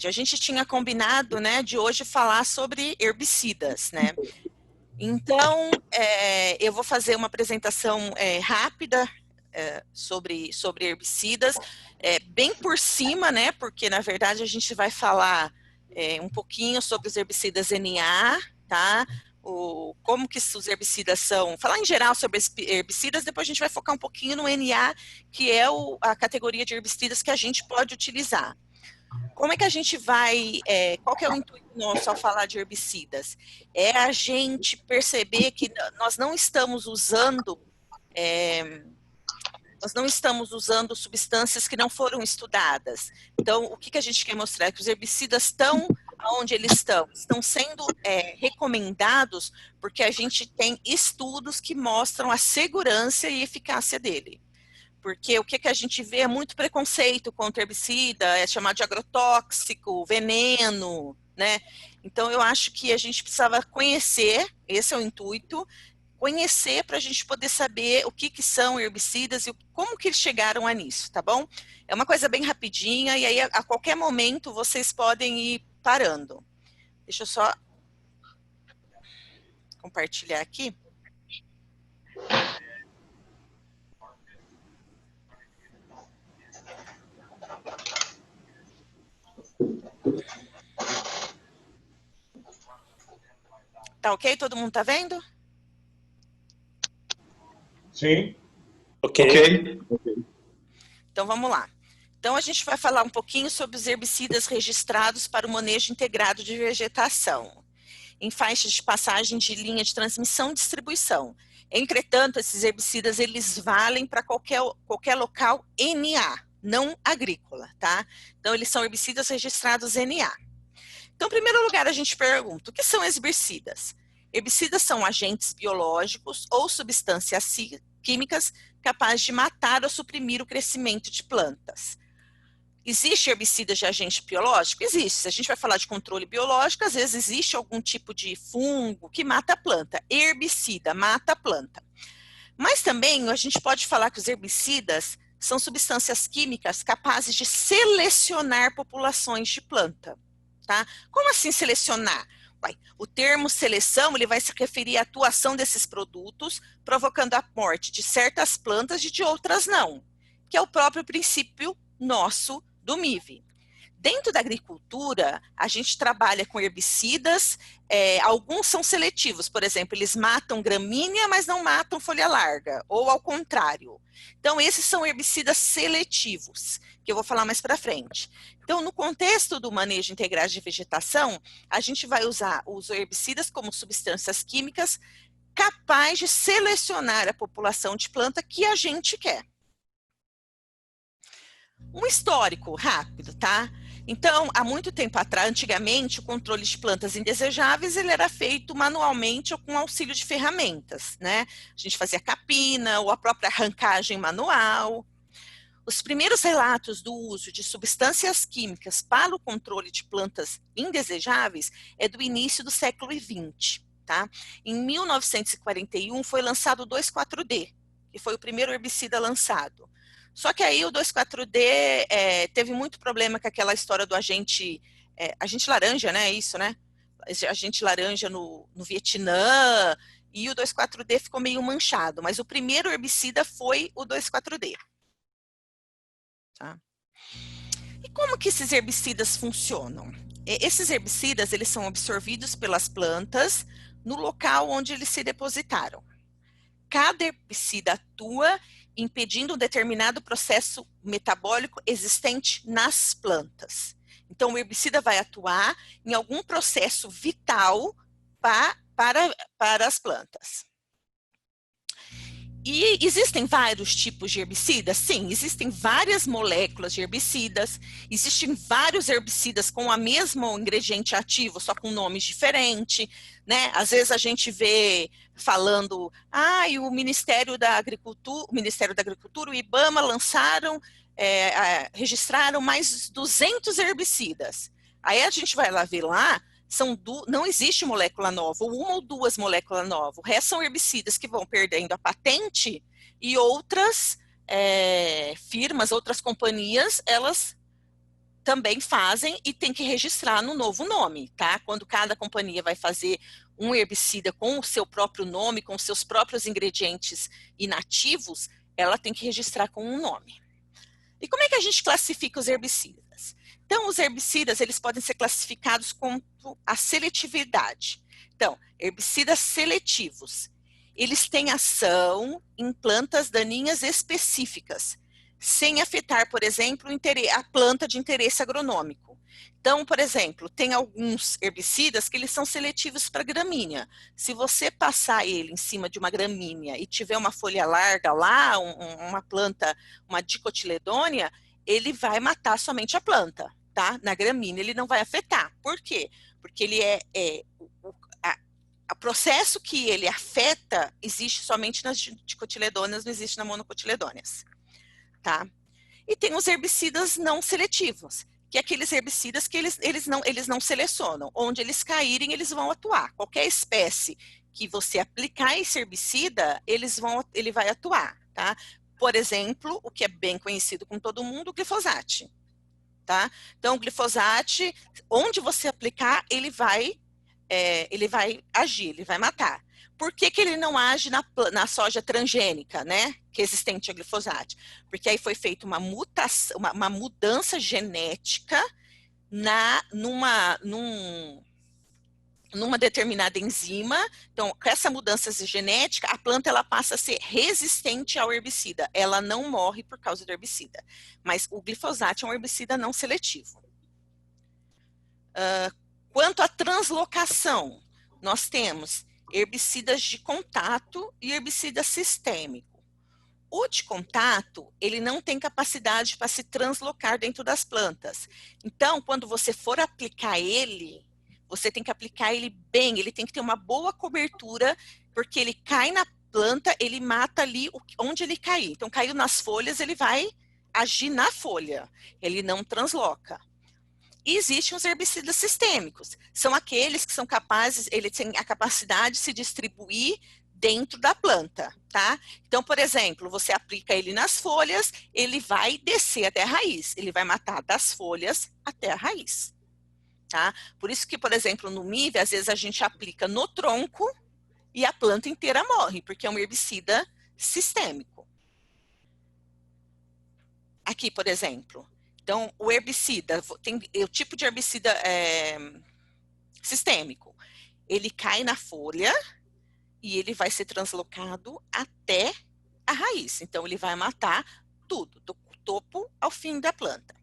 A gente tinha combinado, né, de hoje falar sobre herbicidas, né? Então, eu vou fazer uma apresentação rápida sobre herbicidas, bem por cima, né? Porque, na verdade, a gente vai falar um pouquinho sobre os herbicidas NA, tá? Como que os herbicidas são, falar em geral sobre herbicidas, depois a gente vai focar um pouquinho no NA, que é a categoria de herbicidas que a gente pode utilizar. Como é que a gente vai, qual que é o intuito nosso ao falar de herbicidas? É a gente perceber que nós não estamos usando, substâncias que não foram estudadas. Então, o que a gente quer mostrar? É que os herbicidas estão onde eles estão sendo recomendados porque a gente tem estudos que mostram a segurança e eficácia dele. Porque o que a gente vê é muito preconceito contra herbicida, é chamado de agrotóxico, veneno, né? Então, eu acho que a gente precisava conhecer, esse é o intuito, conhecer para a gente poder saber o que são herbicidas e como que eles chegaram a nisso, tá bom? É uma coisa bem rapidinha e aí a qualquer momento vocês podem ir parando. Deixa eu só compartilhar aqui. Tá ok? Todo mundo tá vendo? Sim. Ok. Então vamos lá. Então a gente vai falar um pouquinho sobre os herbicidas registrados para o manejo integrado de vegetação, em faixas de passagem de linha de transmissão e distribuição. Entretanto, esses herbicidas, eles valem para qualquer local NA, não agrícola, tá? Então, eles são herbicidas registrados NA. Então, em primeiro lugar, a gente pergunta, o que são herbicidas? Herbicidas são agentes biológicos ou substâncias químicas capazes de matar ou suprimir o crescimento de plantas. Existe herbicidas de agente biológico? Existe. Se a gente vai falar de controle biológico, às vezes existe algum tipo de fungo que mata a planta. Herbicida mata a planta. Mas também a gente pode falar que os herbicidas são substâncias químicas capazes de selecionar populações de planta. Tá? Como assim selecionar? O termo seleção ele vai se referir à atuação desses produtos, provocando a morte de certas plantas e de outras não, que é o próprio princípio nosso do MIV. Dentro da agricultura, a gente trabalha com herbicidas, alguns são seletivos, por exemplo, eles matam gramínea, mas não matam folha larga, ou ao contrário. Então, esses são herbicidas seletivos, que eu vou falar mais para frente. Então, no contexto do manejo integrado de vegetação, a gente vai usar os herbicidas como substâncias químicas capazes de selecionar a população de planta que a gente quer. Um histórico rápido, tá? Então, há muito tempo atrás, antigamente, o controle de plantas indesejáveis ele era feito manualmente ou com auxílio de ferramentas, né? A gente fazia capina ou a própria arrancagem manual. Os primeiros relatos do uso de substâncias químicas para o controle de plantas indesejáveis é do início do século XX, tá? Em 1941 foi lançado o 2,4-D, que foi o primeiro herbicida lançado. Só que aí o 2,4-D teve muito problema com aquela história do agente laranja, né? Isso, né? Agente laranja no Vietnã, e o 2,4-D ficou meio manchado, mas o primeiro herbicida foi o 2,4-D. Tá? E como que esses herbicidas funcionam? Esses herbicidas, eles são absorvidos pelas plantas no local onde eles se depositaram. Cada herbicida atua impedindo um determinado processo metabólico existente nas plantas. Então, o herbicida vai atuar em algum processo vital para as plantas. E existem vários tipos de herbicidas? Sim, existem várias moléculas de herbicidas, existem vários herbicidas com o mesmo ingrediente ativo, só com nomes diferentes, né? Às vezes a gente vê falando, o Ministério da Agricultura, o IBAMA registraram mais 200 herbicidas. Aí a gente vai lá ver lá, não existe molécula nova, ou uma ou duas moléculas novas. O resto são herbicidas que vão perdendo a patente e outras firmas, outras companhias, elas também fazem e tem que registrar no novo nome, tá? Quando cada companhia vai fazer um herbicida com o seu próprio nome, com os seus próprios ingredientes inativos, ela tem que registrar com um nome. E como é que a gente classifica os herbicidas? Então, os herbicidas, eles podem ser classificados com a seletividade. Então, herbicidas seletivos, eles têm ação em plantas daninhas específicas, sem afetar, por exemplo, a planta de interesse agronômico. Então, por exemplo, tem alguns herbicidas que eles são seletivos para gramínea. Se você passar ele em cima de uma gramínea e tiver uma folha larga lá, uma planta, uma dicotiledônia, ele vai matar somente a planta, tá? Na gramínea ele não vai afetar. Por quê? Porque ele o processo que ele afeta existe somente nas dicotiledôneas, não existe nas monocotiledôneas, tá? E tem os herbicidas não seletivos, que é aqueles herbicidas que eles não selecionam. Onde eles caírem, eles vão atuar. Qualquer espécie que você aplicar esse herbicida, ele vai atuar, tá? Por exemplo, o que é bem conhecido com todo mundo, o glifosato, tá? Então, o glifosato, onde você aplicar, ele vai agir, ele vai matar. Por que ele não age na soja transgênica, né, que é resistente a glifosato? Porque aí foi feita uma mutação, uma mudança genética numa determinada enzima. Então, com essa mudança genética, a planta ela passa a ser resistente ao herbicida. Ela não morre por causa do herbicida. Mas o glifosato é um herbicida não seletivo. Quanto à translocação, nós temos herbicidas de contato e herbicida sistêmico. O de contato, ele não tem capacidade para se translocar dentro das plantas. Então, quando você for aplicar ele, você tem que aplicar ele bem, ele tem que ter uma boa cobertura, porque ele cai na planta, ele mata ali onde ele cair. Então, caiu nas folhas, ele vai agir na folha, ele não transloca. E existem os herbicidas sistêmicos, são aqueles que são capazes, eles têm a capacidade de se distribuir dentro da planta, tá? Então, por exemplo, você aplica ele nas folhas, ele vai descer até a raiz, ele vai matar das folhas até a raiz, tá? Por isso que, por exemplo, no milho, às vezes a gente aplica no tronco e a planta inteira morre, porque é um herbicida sistêmico. Aqui, por exemplo, então, o herbicida, tem o tipo de herbicida sistêmico. Ele cai na folha e ele vai ser translocado até a raiz. Então, ele vai matar tudo, do topo ao fim da planta.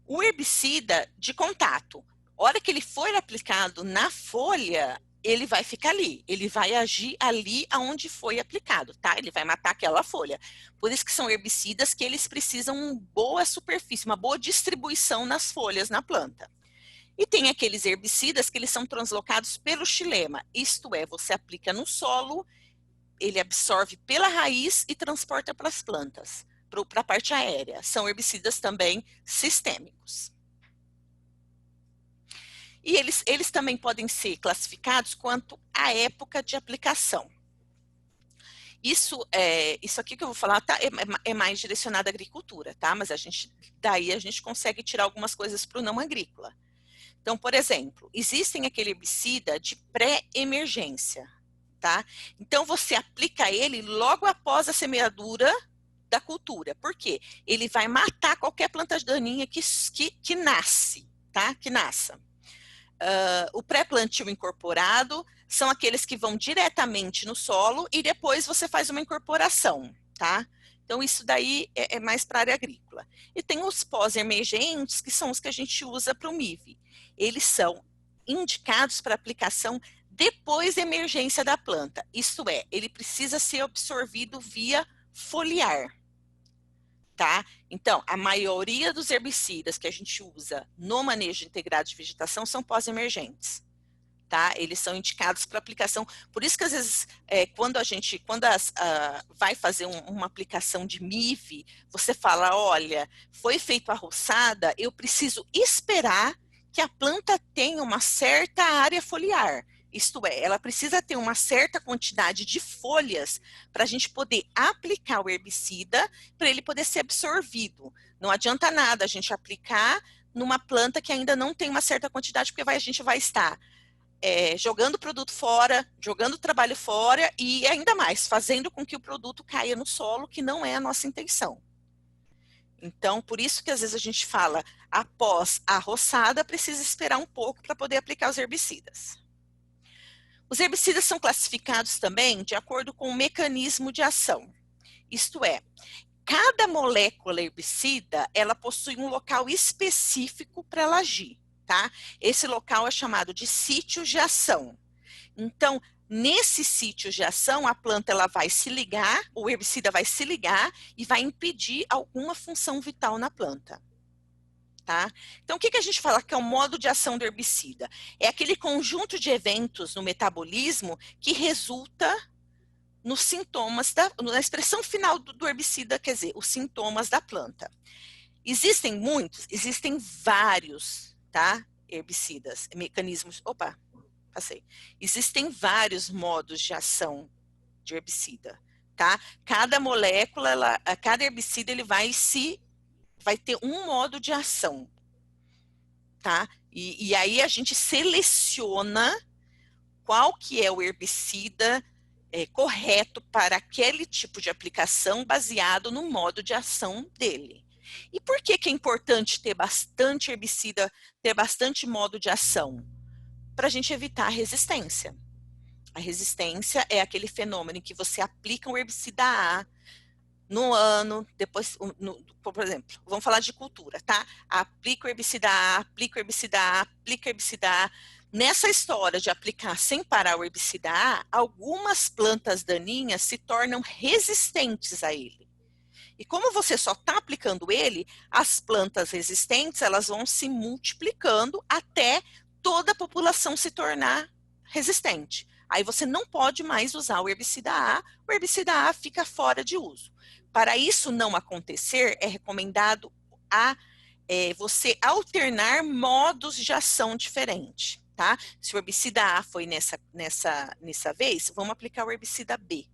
O herbicida de contato, a hora que ele for aplicado na folha, ele vai ficar ali, ele vai agir ali aonde foi aplicado, tá? Ele vai matar aquela folha. Por isso que são herbicidas que eles precisam uma boa superfície, uma boa distribuição nas folhas na planta. E tem aqueles herbicidas que eles são translocados pelo xilema, isto é, você aplica no solo, ele absorve pela raiz e transporta para as plantas, para a parte aérea. São herbicidas também sistêmicos. E eles também podem ser classificados quanto à época de aplicação. Isso aqui que eu vou falar é mais direcionado à agricultura, tá? Mas daí a gente consegue tirar algumas coisas para o não agrícola. Então, por exemplo, existem aquele herbicida de pré-emergência, tá? Então, você aplica ele logo após a semeadura da cultura. Por quê? Ele vai matar qualquer planta daninha que nasce, tá? Que nasça. O pré-plantio incorporado são aqueles que vão diretamente no solo e depois você faz uma incorporação, tá? Então, isso daí é mais para a área agrícola. E tem os pós-emergentes, que são os que a gente usa para o MIV. Eles são indicados para aplicação depois da emergência da planta. Isto é, ele precisa ser absorvido via foliar. Tá? Então, a maioria dos herbicidas que a gente usa no manejo integrado de vegetação são pós-emergentes, tá? Eles são indicados para aplicação. Por isso que às vezes, quando vai fazer uma aplicação de MIV, você fala, olha, foi feita a roçada, eu preciso esperar que a planta tenha uma certa área foliar. Isto é, ela precisa ter uma certa quantidade de folhas para a gente poder aplicar o herbicida, para ele poder ser absorvido. Não adianta nada a gente aplicar numa planta que ainda não tem uma certa quantidade, porque a gente vai estar jogando o produto fora, jogando o trabalho fora e ainda mais, fazendo com que o produto caia no solo, que não é a nossa intenção. Então, por isso que às vezes a gente fala, após a roçada, precisa esperar um pouco para poder aplicar os herbicidas. Os herbicidas são classificados também de acordo com o mecanismo de ação. Isto é, cada molécula herbicida, ela possui um local específico para ela agir, tá? Esse local é chamado de sítio de ação. Então, nesse sítio de ação, a planta ela vai se ligar, o herbicida vai se ligar e vai impedir alguma função vital na planta. Tá? Então, o que a gente fala que é o modo de ação do herbicida? É aquele conjunto de eventos no metabolismo que resulta nos sintomas, na expressão final do herbicida, quer dizer, os sintomas da planta. Existem muitos, existem vários, tá? Herbicidas, mecanismos, existem vários modos de ação de herbicida, tá? Cada molécula, cada herbicida, ele vai ter um modo de ação, tá? E aí a gente seleciona qual que é o herbicida correto para aquele tipo de aplicação baseado no modo de ação dele. E por que é importante ter bastante herbicida, ter bastante modo de ação? Para a gente evitar a resistência. A resistência é aquele fenômeno em que você aplica um herbicida A no ano, depois, por exemplo, vamos falar de cultura, tá? Aplica o herbicida A, aplica o herbicida A, aplica o herbicida A. Nessa história de aplicar sem parar o herbicida A, algumas plantas daninhas se tornam resistentes a ele. E como você só está aplicando ele, as plantas resistentes, elas vão se multiplicando até toda a população se tornar resistente. Aí você não pode mais usar o herbicida A fica fora de uso. Para isso não acontecer, é recomendado você alternar modos de ação diferentes, tá? Se o herbicida A foi nessa vez, vamos aplicar o herbicida B.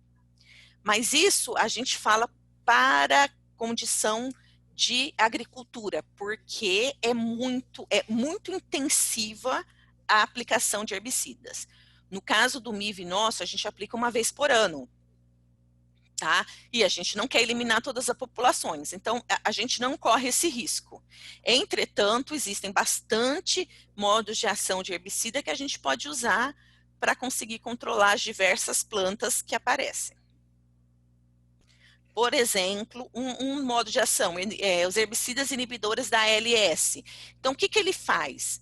Mas isso a gente fala para condição de agricultura, porque é muito intensiva a aplicação de herbicidas. No caso do MIV nosso, a gente aplica uma vez por ano, tá? E a gente não quer eliminar todas as populações, então a gente não corre esse risco. Entretanto, existem bastante modos de ação de herbicida que a gente pode usar para conseguir controlar as diversas plantas que aparecem. Por exemplo, um modo de ação, os herbicidas inibidores da ALS. Então, o que ele faz?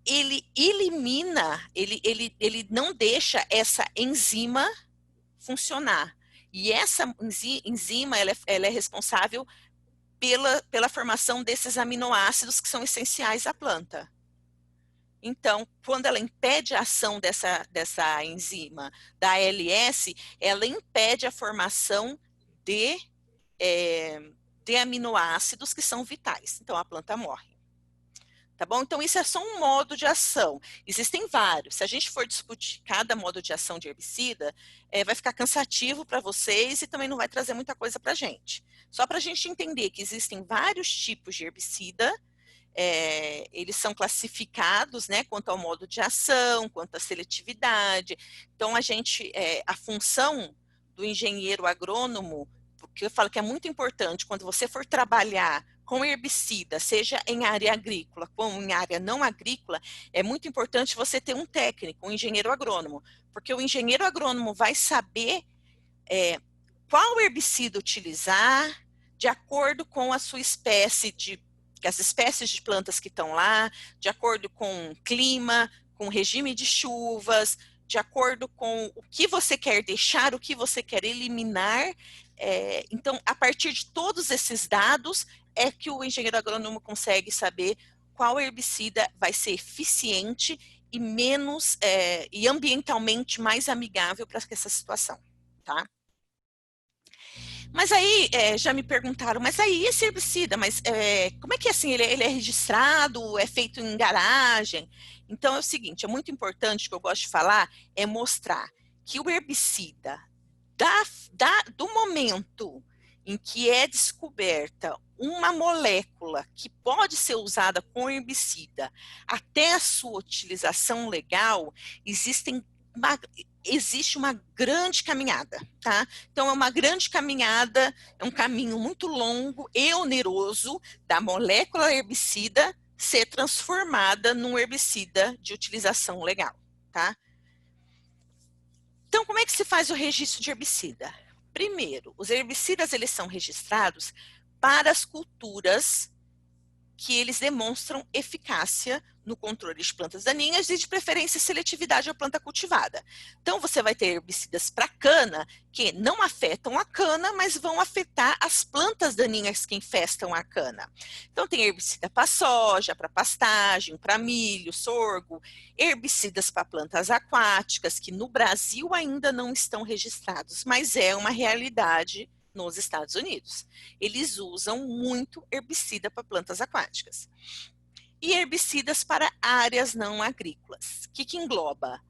Ele elimina, ele não deixa essa enzima funcionar. E essa enzima, ela é responsável pela formação desses aminoácidos que são essenciais à planta. Então, quando ela impede a ação dessa enzima da ALS, ela impede a formação de aminoácidos que são vitais. Então, a planta morre. Tá bom? Então, isso é só um modo de ação. Existem vários. Se a gente for discutir cada modo de ação de herbicida, vai ficar cansativo para vocês e também não vai trazer muita coisa para a gente. Só para a gente entender que existem vários tipos de herbicida, eles são classificados, né, quanto ao modo de ação, quanto à seletividade. Então, a função do engenheiro agrônomo, porque eu falo que é muito importante, quando você for trabalhar com herbicida, seja em área agrícola como em área não agrícola, é muito importante você ter um técnico, um engenheiro agrônomo, porque o engenheiro agrônomo vai saber qual herbicida utilizar de acordo com a sua espécie as espécies de plantas que estão lá, de acordo com o clima, com o regime de chuvas, de acordo com o que você quer deixar, o que você quer eliminar. Então, a partir de todos esses dados, é que o engenheiro agrônomo consegue saber qual herbicida vai ser eficiente e menos, e ambientalmente mais amigável para essa situação, tá? Mas aí, já me perguntaram, mas aí esse herbicida, como é que é assim, ele é registrado, é feito em garagem? Então é o seguinte, é muito importante, que eu gosto de falar, é mostrar que o herbicida, do momento em que é descoberta uma molécula que pode ser usada com herbicida até a sua utilização legal, existe uma grande caminhada, tá? Então, é uma grande caminhada, é um caminho muito longo e oneroso da molécula herbicida ser transformada num herbicida de utilização legal, tá? Então, como é que se faz o registro de herbicida? Primeiro, os herbicidas, eles são registrados para as culturas que eles demonstram eficácia no controle de plantas daninhas e de preferência seletividade à planta cultivada. Então, você vai ter herbicidas para cana que não afetam a cana, mas vão afetar as plantas daninhas que infestam a cana. Então, tem herbicida para soja, para pastagem, para milho, sorgo, herbicidas para plantas aquáticas, que no Brasil ainda não estão registrados, mas é uma realidade nos Estados Unidos. Eles usam muito herbicida para plantas aquáticas. E herbicidas para áreas não agrícolas. O que engloba?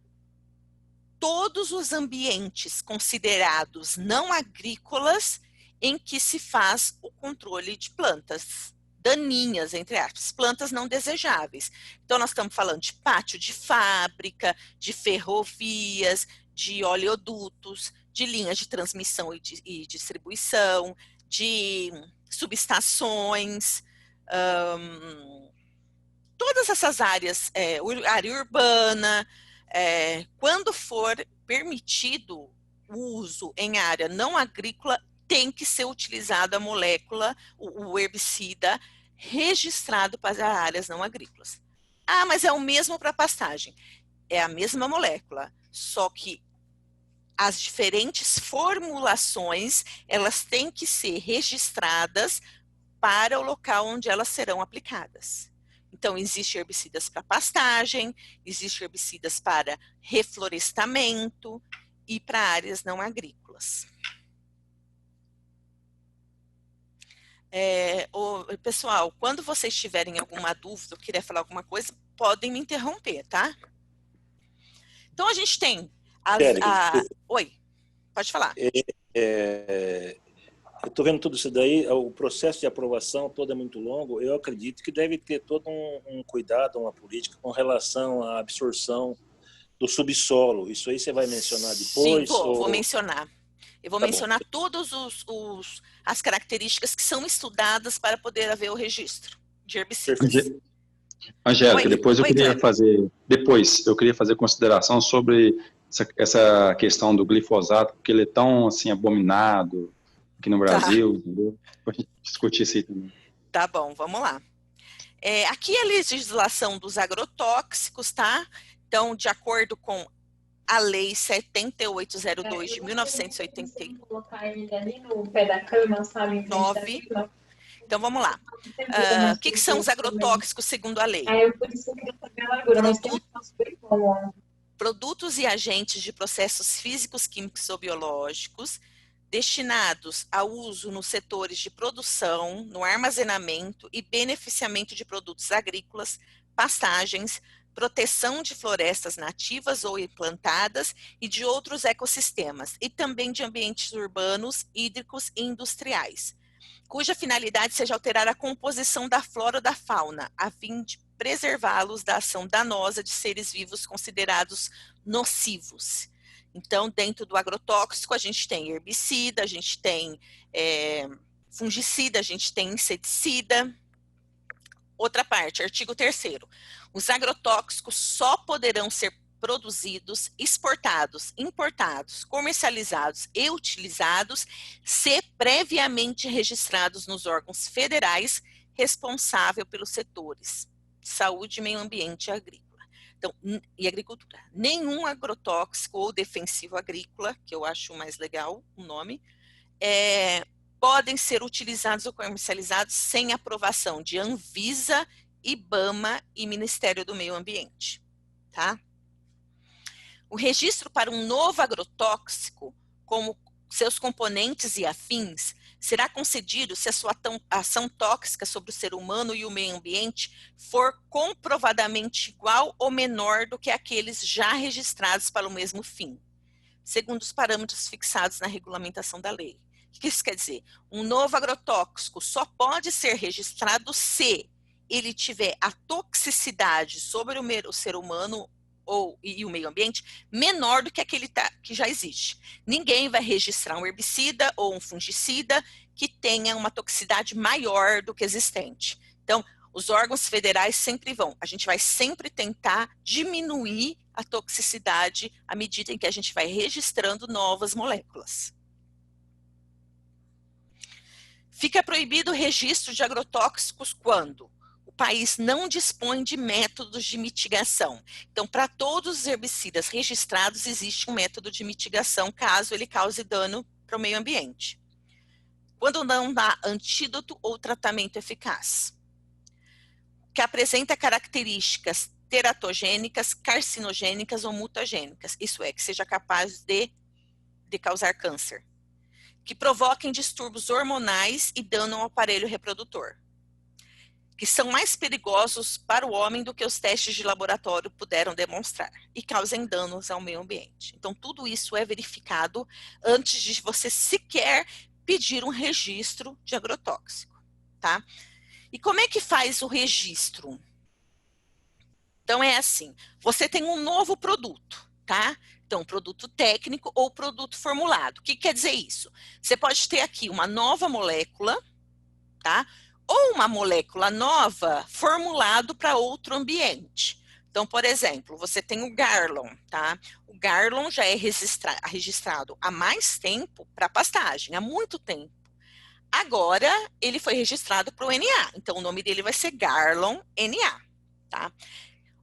Todos os ambientes considerados não agrícolas em que se faz o controle de plantas daninhas, entre aspas, plantas não desejáveis. Então, nós estamos falando de pátio de fábrica, de ferrovias, de oleodutos, de linhas de transmissão e distribuição, de subestações, todas essas áreas, área urbana, quando for permitido o uso em área não agrícola, tem que ser utilizada a molécula, o herbicida, registrado para áreas não agrícolas. Ah, mas é o mesmo para pastagem. É a mesma molécula, só que as diferentes formulações, elas têm que ser registradas para o local onde elas serão aplicadas. Então, existem herbicidas para pastagem, existem herbicidas para reflorestamento e para áreas não agrícolas. Pessoal, quando vocês tiverem alguma dúvida ou quiser falar alguma coisa, podem me interromper, tá? Então, a gente tem... Oi, pode falar. Eu estou vendo tudo isso daí, o processo de aprovação todo é muito longo. Eu acredito que deve ter todo um cuidado, uma política com relação à absorção do subsolo. Isso aí você vai mencionar depois? Sim, vou mencionar. Eu vou mencionar bom. todas as características que são estudadas para poder haver o registro de herbicidas. Angélica, depois eu queria fazer consideração sobre essa questão do glifosato, porque ele é tão assim abominado aqui no Brasil, entendeu? Pra gente discutir isso aí também. Tá bom, vamos lá. Aqui é a legislação dos agrotóxicos, tá? Então, de acordo com a Lei 7802 de 1989. Então, vamos lá. O que são os agrotóxicos segundo a lei? Produtos e agentes de processos físicos, químicos ou biológicos destinados ao uso nos setores de produção, no armazenamento e beneficiamento de produtos agrícolas, pastagens, proteção de florestas nativas ou implantadas e de outros ecossistemas, e também de ambientes urbanos, hídricos e industriais, cuja finalidade seja alterar a composição da flora ou da fauna, a fim de preservá-los da ação danosa de seres vivos considerados nocivos. Então, dentro do agrotóxico, a gente tem herbicida, a gente tem fungicida, a gente tem inseticida. Outra parte, artigo 3º. Os agrotóxicos só poderão ser produzidos, exportados, importados, comercializados e utilizados se previamente registrados nos órgãos federais responsáveis pelos setores de saúde, meio ambiente e agrícola. Então, e agricultura. Nenhum agrotóxico ou defensivo agrícola, que eu acho mais legal o nome, podem ser utilizados ou comercializados sem aprovação de Anvisa, IBAMA e Ministério do Meio Ambiente, tá? O registro para um novo agrotóxico, como seus componentes e afins, será concedido se a sua ação tóxica sobre o ser humano e o meio ambiente for comprovadamente igual ou menor do que aqueles já registrados para o mesmo fim, segundo os parâmetros fixados na regulamentação da lei. O O que isso quer dizer? Um novo agrotóxico só pode ser registrado se ele tiver a toxicidade sobre o ser humano e o meio ambiente menor do que aquele que já existe. Ninguém vai registrar um herbicida ou um fungicida que tenha uma toxicidade maior do que existente. Então, os órgãos federais sempre vão, a gente vai sempre tentar diminuir a toxicidade à medida em que a gente vai registrando novas moléculas. Fica proibido o registro de agrotóxicos quando o país não dispõe de métodos de mitigação. Então, para todos os herbicidas registrados, existe um método de mitigação caso ele cause dano para o meio ambiente. Quando não dá antídoto ou tratamento eficaz. Que apresenta características teratogênicas, carcinogênicas ou mutagênicas. Isso é, que seja capaz de causar câncer. Que provoquem distúrbios hormonais e dano ao aparelho reprodutor. Que são mais perigosos para o homem do que os testes de laboratório puderam demonstrar. E causem danos ao meio ambiente. Então, tudo isso é verificado antes de você sequer pedir um registro de agrotóxico, tá? E como é que faz o registro? Então, é assim, você tem um novo produto, tá? Então, produto técnico ou produto formulado. O que quer dizer isso? Você pode ter aqui uma nova molécula, tá? Ou uma molécula nova formulado para outro ambiente. Então, por exemplo, você tem o Garlon, tá? O Garlon já é registrado há mais tempo para pastagem, há muito tempo. Agora, ele foi registrado para o NA, então o nome dele vai ser Garlon NA, tá?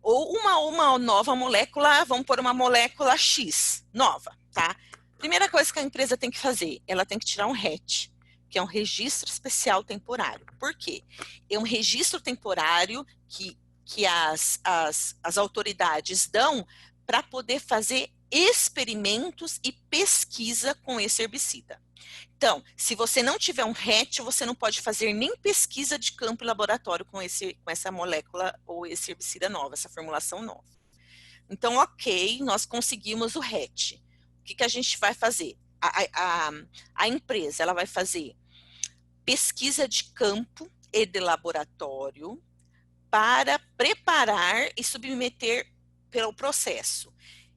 Ou uma nova molécula, vamos pôr uma molécula X, nova, tá? Primeira coisa que a empresa tem que fazer, ela tem que tirar um RET, que é um registro especial temporário. Por quê? É um registro temporário que as autoridades dão para poder fazer experimentos e pesquisa com esse herbicida. Então, se você não tiver um RET, você não pode fazer nem pesquisa de campo e laboratório com essa molécula ou esse herbicida nova, essa formulação nova. Então, ok, nós conseguimos o RET. O que a gente vai fazer? A empresa ela vai fazer pesquisa de campo e de laboratório para preparar e submeter pelo processo.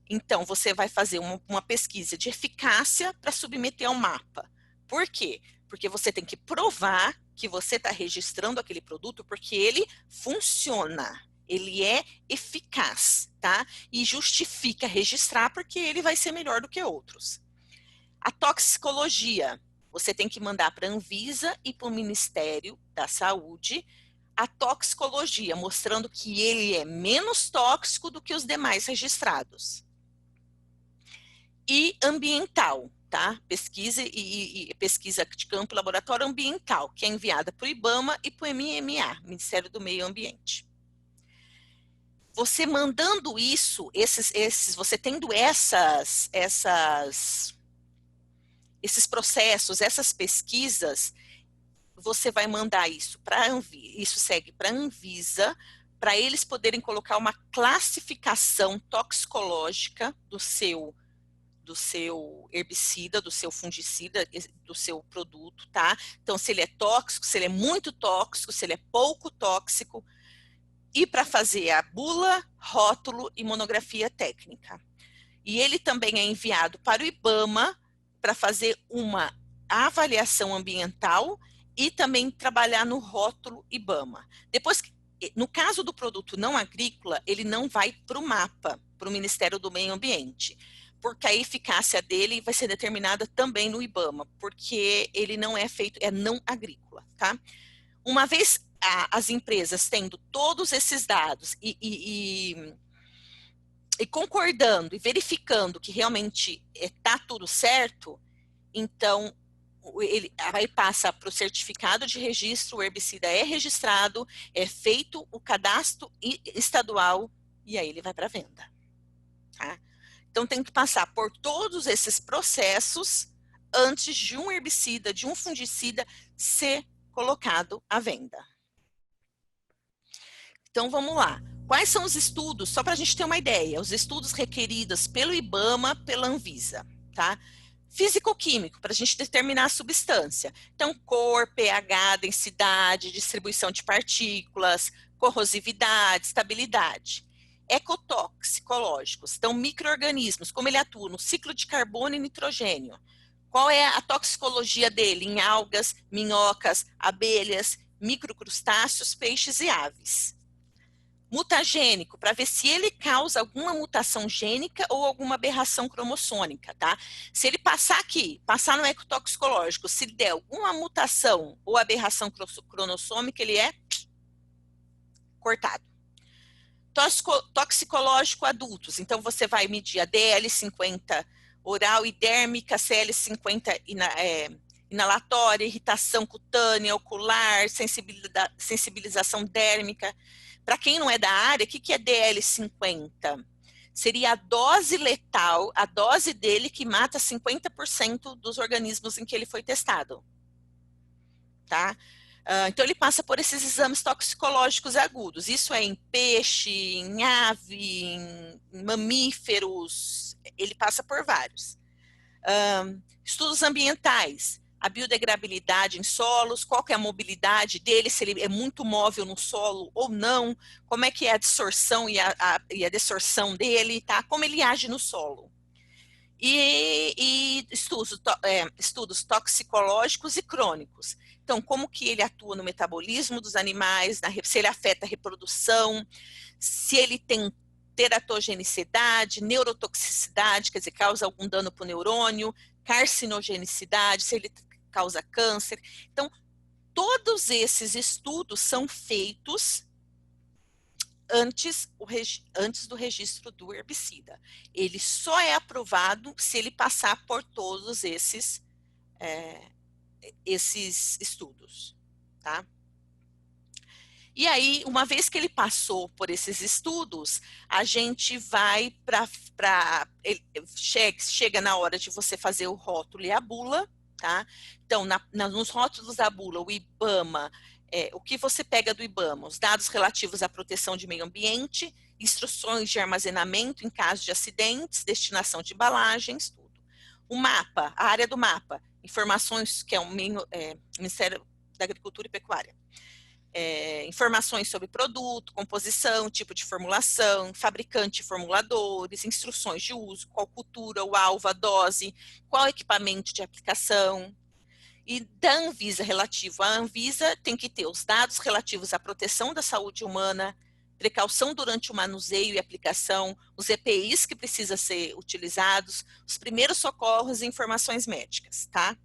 Então, você vai fazer uma pesquisa de eficácia para submeter ao mapa. Por quê? Porque você tem que provar que você está registrando aquele produto porque ele funciona, ele é eficaz, tá? E justifica registrar porque ele vai ser melhor do que outros. A toxicologia, você tem que mandar para a Anvisa e para o Ministério da Saúde a toxicologia, mostrando que ele é menos tóxico do que os demais registrados. E ambiental, tá? Pesquisa pesquisa de campo e laboratório ambiental, que é enviada para o IBAMA e para o MMA, Ministério do Meio Ambiente. Você mandando isso, você tendo esses processos, essas pesquisas, você vai mandar isso para a Anvisa, isso segue para a Anvisa, para eles poderem colocar uma classificação toxicológica do seu herbicida, do seu fungicida, do seu produto, tá? Então, se ele é tóxico, se ele é muito tóxico, se ele é pouco tóxico, e para fazer a bula, rótulo e monografia técnica. E ele também é enviado para o IBAMA para fazer uma avaliação ambiental e também trabalhar no rótulo IBAMA. Depois, no caso do produto não agrícola, ele não vai para o MAPA, para o Ministério do Meio Ambiente, porque a eficácia dele vai ser determinada também no IBAMA, porque ele não é feito, é não agrícola, tá? Uma vez as empresas tendo todos esses dados e concordando e verificando que realmente está tudo certo, então ele aí passa para o certificado de registro, o herbicida é registrado, é feito o cadastro estadual e aí ele vai para venda, tá? Então, tem que passar por todos esses processos antes de um herbicida, de um fungicida ser colocado à venda. Então, vamos lá. Quais são os estudos? Só para a gente ter uma ideia. Os estudos requeridos pelo IBAMA, pela Anvisa, tá? Físico-químico, para a gente determinar a substância. Então, cor, pH, densidade, distribuição de partículas, corrosividade, estabilidade. Ecotoxicológicos, então micro-organismos, como ele atua no ciclo de carbono e nitrogênio. Qual é a toxicologia dele em algas, minhocas, abelhas, microcrustáceos, peixes e aves. Mutagênico, para ver se ele causa alguma mutação gênica ou alguma aberração cromossômica, tá? Se ele passar aqui, passar no ecotoxicológico, se der alguma mutação ou aberração cromossômica, ele é cortado. Toxicológico adultos, então você vai medir a DL50 oral e dérmica, CL50 inalatória, irritação cutânea, ocular, sensibilização dérmica. Para quem não é da área, o que é DL50? Seria a dose letal, a dose dele que mata 50% dos organismos em que ele foi testado. Tá? Então, ele passa por esses exames toxicológicos agudos. Isso é em peixe, em ave, em mamíferos, ele passa por vários. Estudos ambientais, a biodegradabilidade em solos, qual que é a mobilidade dele, se ele é muito móvel no solo ou não, como é que é a absorção e a desorção dele, tá? Como ele age no solo. E estudos toxicológicos e crônicos. Então, como que ele atua no metabolismo dos animais, se ele afeta a reprodução, se ele tem teratogenicidade, neurotoxicidade, quer dizer, causa algum dano para o neurônio, carcinogenicidade, se ele causa câncer. Então, todos esses estudos são feitos antes do registro do herbicida. Ele só é aprovado se ele passar por todos esses estudos, tá? E aí, uma vez que ele passou por esses estudos, a gente vai chega na hora de você fazer o rótulo e a bula, tá? Então, nos rótulos da bula, o IBAMA, o que você pega do IBAMA? Os dados relativos à proteção de meio ambiente, instruções de armazenamento em caso de acidentes, destinação de embalagens, tudo. O mapa, a área do mapa, informações que é o Ministério da Agricultura e Pecuária. Informações sobre produto, composição, tipo de formulação, fabricante e formuladores, instruções de uso, qual cultura, o alvo, a dose, qual equipamento de aplicação. E da Anvisa relativo à Anvisa tem que ter os dados relativos à proteção da saúde humana, precaução durante o manuseio e aplicação, os EPIs que precisam ser utilizados, os primeiros socorros e informações médicas, tá?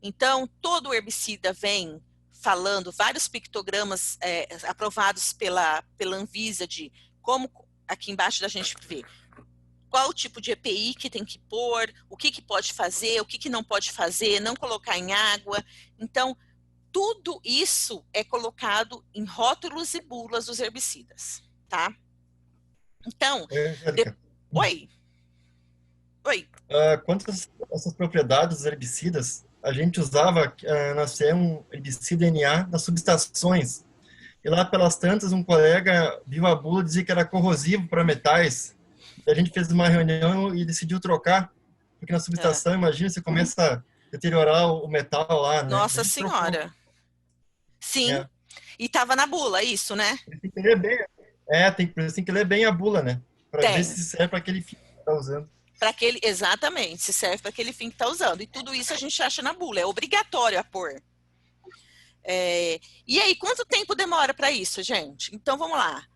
Então, todo o herbicida vem falando, vários pictogramas aprovados pela Anvisa de como, aqui embaixo da gente vê, qual o tipo de EPI que tem que pôr, o que pode fazer, o que não pode fazer, não colocar em água. Então, tudo isso é colocado em rótulos e bulas dos herbicidas, tá? Então, Oi. Quanto a essas propriedades dos herbicidas, a gente usava na CE um herbicida NA nas subestações. E lá pelas tantas, um colega viu a bula e dizia que era corrosivo para metais. E a gente fez uma reunião e decidiu trocar, porque na subestação, imagina, você começa a deteriorar o metal lá, né? Nossa Senhora. Trocou. Sim. E estava na bula, isso, né? Tem que ler bem. Tem que ler bem a bula, né? Para ver se serve para aquele fim que está usando. Exatamente, se serve para aquele fim que está usando. E tudo isso a gente acha na bula, é obrigatório a pôr. E aí, quanto tempo demora para isso, gente? Então, vamos lá.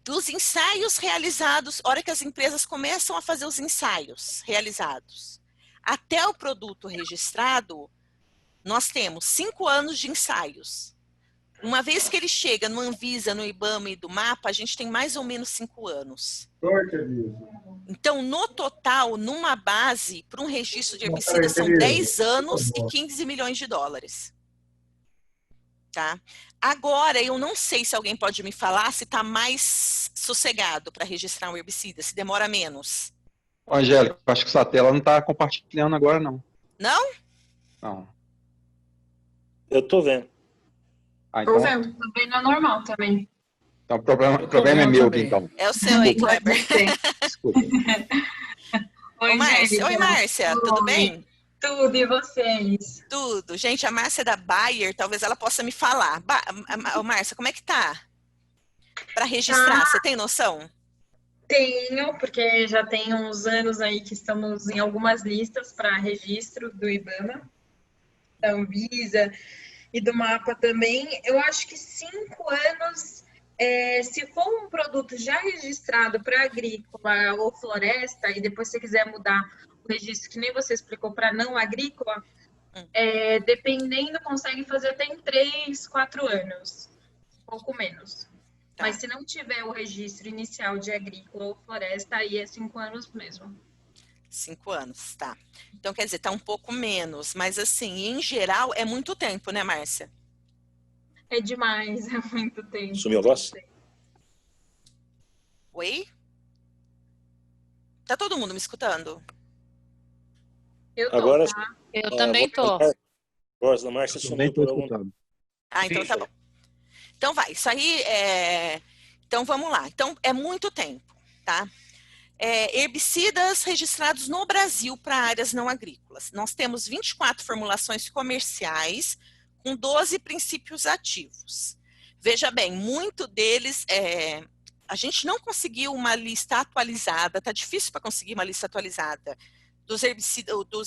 Dos ensaios realizados, hora que as empresas começam a fazer os ensaios realizados, até o produto registrado, nós temos 5 anos de ensaios. Uma vez que ele chega no Anvisa, no IBAMA e do MAPA, a gente tem mais ou menos 5 anos. Então, no total, numa base, para um registro de herbicida, são 10 anos e 15 milhões de dólares. Tá? Agora, eu não sei se alguém pode me falar se está mais sossegado para registrar um herbicida, se demora menos. Angélica, acho que sua tela não está compartilhando agora, não. Não? Não. Eu estou vendo. Então... Tô vendo, também não é normal também. Então, o problema é meu aqui, então. É o seu aí, Kleber. Desculpa. Oi, Márcia. Oi, Angélica. Márcia, tudo Oi. bem? Tudo, e vocês? Tudo. Gente, a Márcia da Bayer, talvez ela possa me falar. Ô, Márcia, como é que tá? Para registrar, Tá, você tem noção? tenho, porque já tem uns anos aí que estamos em algumas listas para registro do IBAMA, da Anvisa e do MAPA também. Eu acho que 5 anos, se for um produto já registrado para agrícola ou floresta, e depois você quiser mudar o registro, que nem você explicou, para não agrícola, dependendo, consegue fazer até em 3, 4 anos, pouco menos. Tá. Mas se não tiver o registro inicial de agrícola ou floresta, aí é 5 anos mesmo. 5 anos, tá. Então, quer dizer, tá um pouco menos, mas assim, em geral, é muito tempo, né, Márcia? É demais, é muito tempo. Sumiu a voz? Oi? Tá todo mundo me escutando? Eu tô, Agora, tá? Eu também tô. a voz da Márcia Também sumiu estou por algum escutando. Ah, então tá bom. Então vai, isso aí é... Então vamos lá. Então é muito tempo, tá? Herbicidas registrados no Brasil para áreas não agrícolas. Nós temos 24 formulações comerciais com 12 princípios ativos. Veja bem, muito deles a gente não conseguiu uma lista atualizada, tá difícil para conseguir uma lista atualizada dos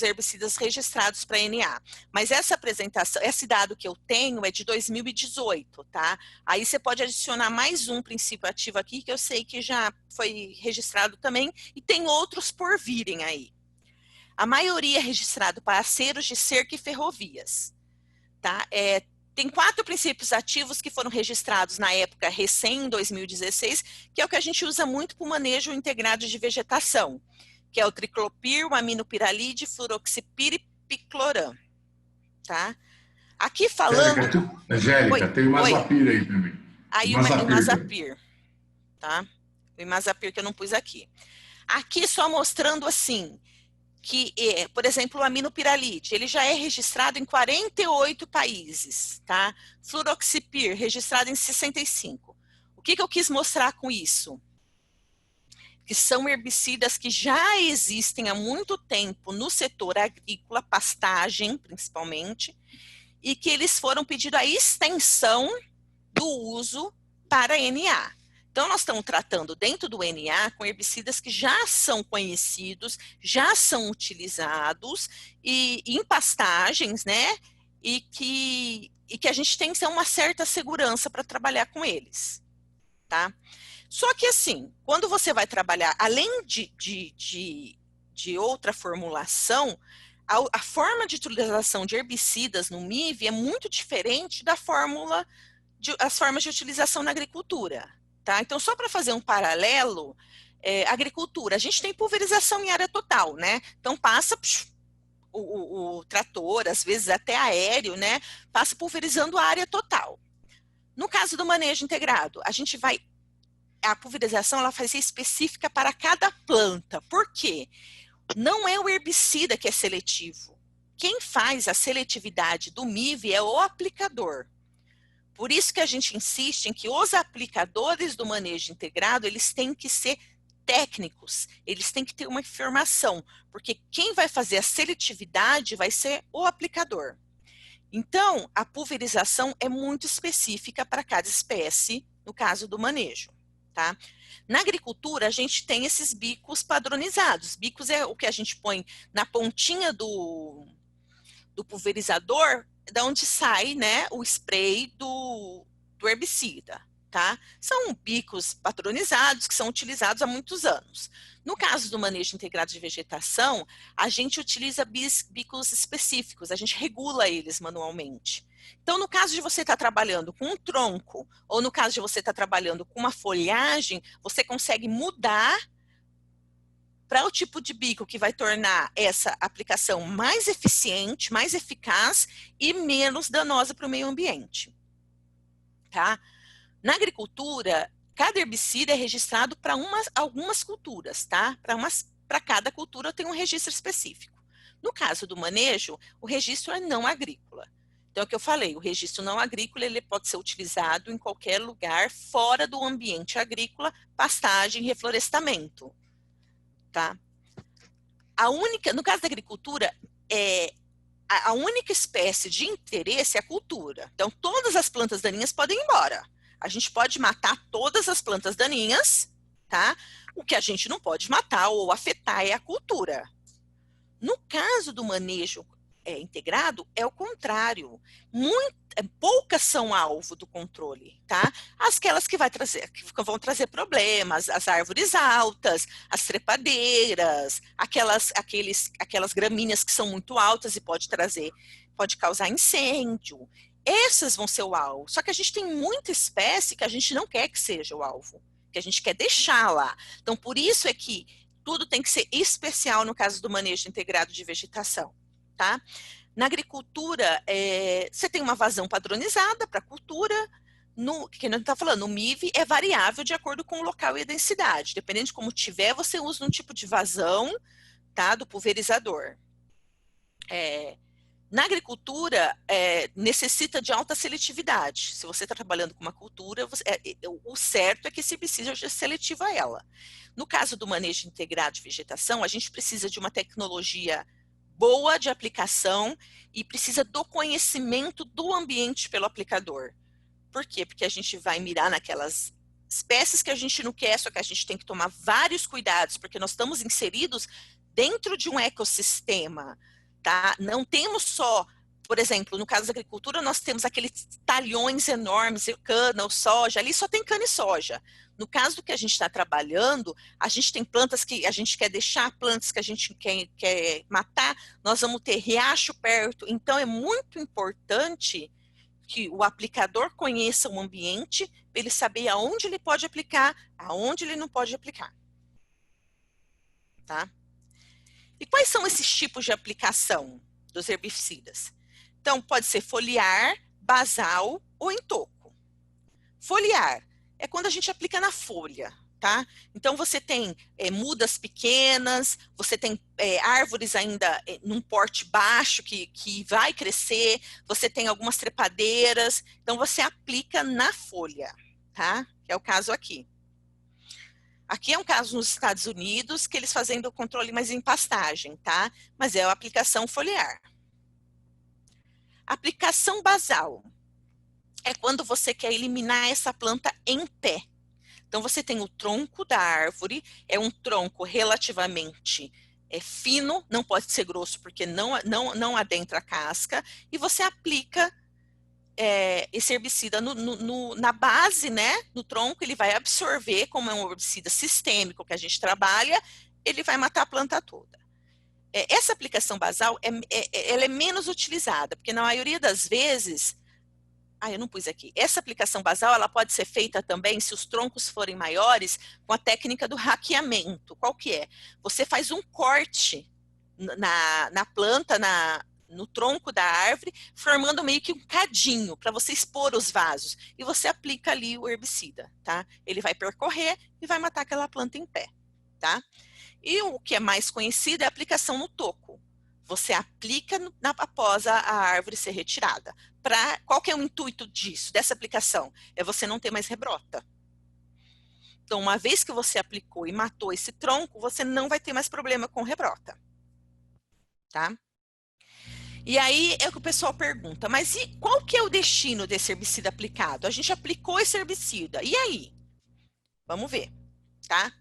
herbicidas registrados para NA. Mas essa apresentação, esse dado que eu tenho é de 2018, tá? Aí você pode adicionar mais um princípio ativo aqui, que eu sei que já foi registrado também, e tem outros por virem aí. A maioria é registrado para aceros de cerca e ferrovias, tá? Tem 4 princípios ativos que foram registrados na época recém, em 2016, que é o que a gente usa muito para o manejo integrado de vegetação, que é o triclopir, o aminopiralide, fluroxipir e picloram, tá? Aqui falando... Angélica, tem o imazapir aí também. Aí o imazapir, tá? O imazapir que eu não pus aqui. Aqui só mostrando assim, que, por exemplo, o aminopiralide, ele já é registrado em 48 países, tá? Fluroxipir, registrado em 65. O que eu quis mostrar com isso? Que são herbicidas que já existem há muito tempo no setor agrícola, pastagem principalmente, e que eles foram pedindo a extensão do uso para NA. Então, nós estamos tratando dentro do NA com herbicidas que já são conhecidos, já são utilizados e em pastagens, né? E que a gente tem que ter uma certa segurança para trabalhar com eles, tá? Só que assim, quando você vai trabalhar, além de outra formulação, a forma de utilização de herbicidas no MIV é muito diferente das formas de utilização na agricultura, tá? Então, só para fazer um paralelo, agricultura, a gente tem pulverização em área total, né? Então, passa o trator, às vezes até aéreo, né? Passa pulverizando a área total. No caso do manejo integrado, a pulverização ela vai ser específica para cada planta. Por quê? Não é o herbicida que é seletivo. Quem faz a seletividade do MIV é o aplicador. Por isso que a gente insiste em que os aplicadores do manejo integrado, eles têm que ser técnicos, eles têm que ter uma informação, porque quem vai fazer a seletividade vai ser o aplicador. Então, a pulverização é muito específica para cada espécie, no caso do manejo. Tá? Na agricultura, a gente tem esses bicos padronizados. Bicos é o que a gente põe na pontinha do pulverizador, da onde sai, né, o spray do herbicida. Tá? São bicos padronizados que são utilizados há muitos anos. No caso do manejo integrado de vegetação, a gente utiliza bicos específicos, a gente regula eles manualmente. Então, no caso de você estar trabalhando com um tronco, ou no caso de você estar trabalhando com uma folhagem, você consegue mudar para o tipo de bico que vai tornar essa aplicação mais eficiente, mais eficaz e menos danosa para o meio ambiente. Tá? Na agricultura, cada herbicida é registrado para algumas culturas, tá? Para cada cultura tem um registro específico. No caso do manejo, o registro é não agrícola. Então, é o que eu falei, o registro não agrícola ele pode ser utilizado em qualquer lugar fora do ambiente agrícola, pastagem, reflorestamento. Tá? no caso da agricultura, a única espécie de interesse é a cultura. Então, todas as plantas daninhas podem ir embora. A gente pode matar todas as plantas daninhas, tá? O que a gente não pode matar ou afetar é a cultura. No caso do manejo integrado, é o contrário. Poucas são alvo do controle, tá? Aquelas que vão trazer problemas, as árvores altas, as trepadeiras, aquelas gramíneas que são muito altas e pode causar incêndio. Essas vão ser o alvo. Só que a gente tem muita espécie que a gente não quer que seja o alvo, que a gente quer deixar lá. Então, por isso é que tudo tem que ser especial no caso do manejo integrado de vegetação, tá? Na agricultura, você tem uma vazão padronizada para a cultura, que não está falando, o MIV é variável de acordo com o local e a densidade. Dependendo de como tiver, você usa um tipo de vazão, tá, do pulverizador. Na agricultura, necessita de alta seletividade. Se você está trabalhando com uma cultura, o certo é que esse herbicida seja seletivo a ela. No caso do manejo integrado de vegetação, a gente precisa de uma tecnologia boa de aplicação e precisa do conhecimento do ambiente pelo aplicador. Por quê? Porque a gente vai mirar naquelas espécies que a gente não quer, só que a gente tem que tomar vários cuidados, porque nós estamos inseridos dentro de um ecossistema, tá? Não temos só, por exemplo, no caso da agricultura, nós temos aqueles talhões enormes, cana ou soja, ali só tem cana e soja. No caso do que a gente está trabalhando, a gente tem plantas que a gente quer deixar, plantas que a gente quer matar, nós vamos ter riacho perto, então é muito importante que o aplicador conheça o ambiente, para ele saber aonde ele pode aplicar, aonde ele não pode aplicar. Tá? E quais são esses tipos de aplicação dos herbicidas? Então, pode ser foliar, basal ou em toco. Foliar é quando a gente aplica na folha, tá? Então, você tem mudas pequenas, você tem árvores ainda num porte baixo que vai crescer, você tem algumas trepadeiras, então você aplica na folha, tá? Que é o caso aqui. Aqui é um caso nos Estados Unidos, que eles fazem o controle mais em pastagem, tá? Mas é a aplicação foliar. Aplicação basal é quando você quer eliminar essa planta em pé. Então, você tem o tronco da árvore, é um tronco relativamente fino, não pode ser grosso porque não adentra a casca, e você aplica esse herbicida na base, né, no tronco, ele vai absorver, como é um herbicida sistêmico que a gente trabalha, ele vai matar a planta toda. Essa aplicação basal, ela é menos utilizada, porque na maioria das vezes, eu não pus aqui, essa aplicação basal, ela pode ser feita também, se os troncos forem maiores, com a técnica do hackeamento. Qual que é? Você faz um corte na planta, no tronco da árvore, formando meio que um cadinho para você expor os vasos. E você aplica ali o herbicida, tá? Ele vai percorrer e vai matar aquela planta em pé, tá? E o que é mais conhecido é a aplicação no toco. Você aplica após a árvore ser retirada. Qual que é o intuito disso, dessa aplicação? É você não ter mais rebrota. Então, uma vez que você aplicou e matou esse tronco, você não vai ter mais problema com rebrota, tá? E aí é o que o pessoal pergunta, mas e qual que é o destino desse herbicida aplicado? A gente aplicou esse herbicida, e aí? Vamos ver, tá?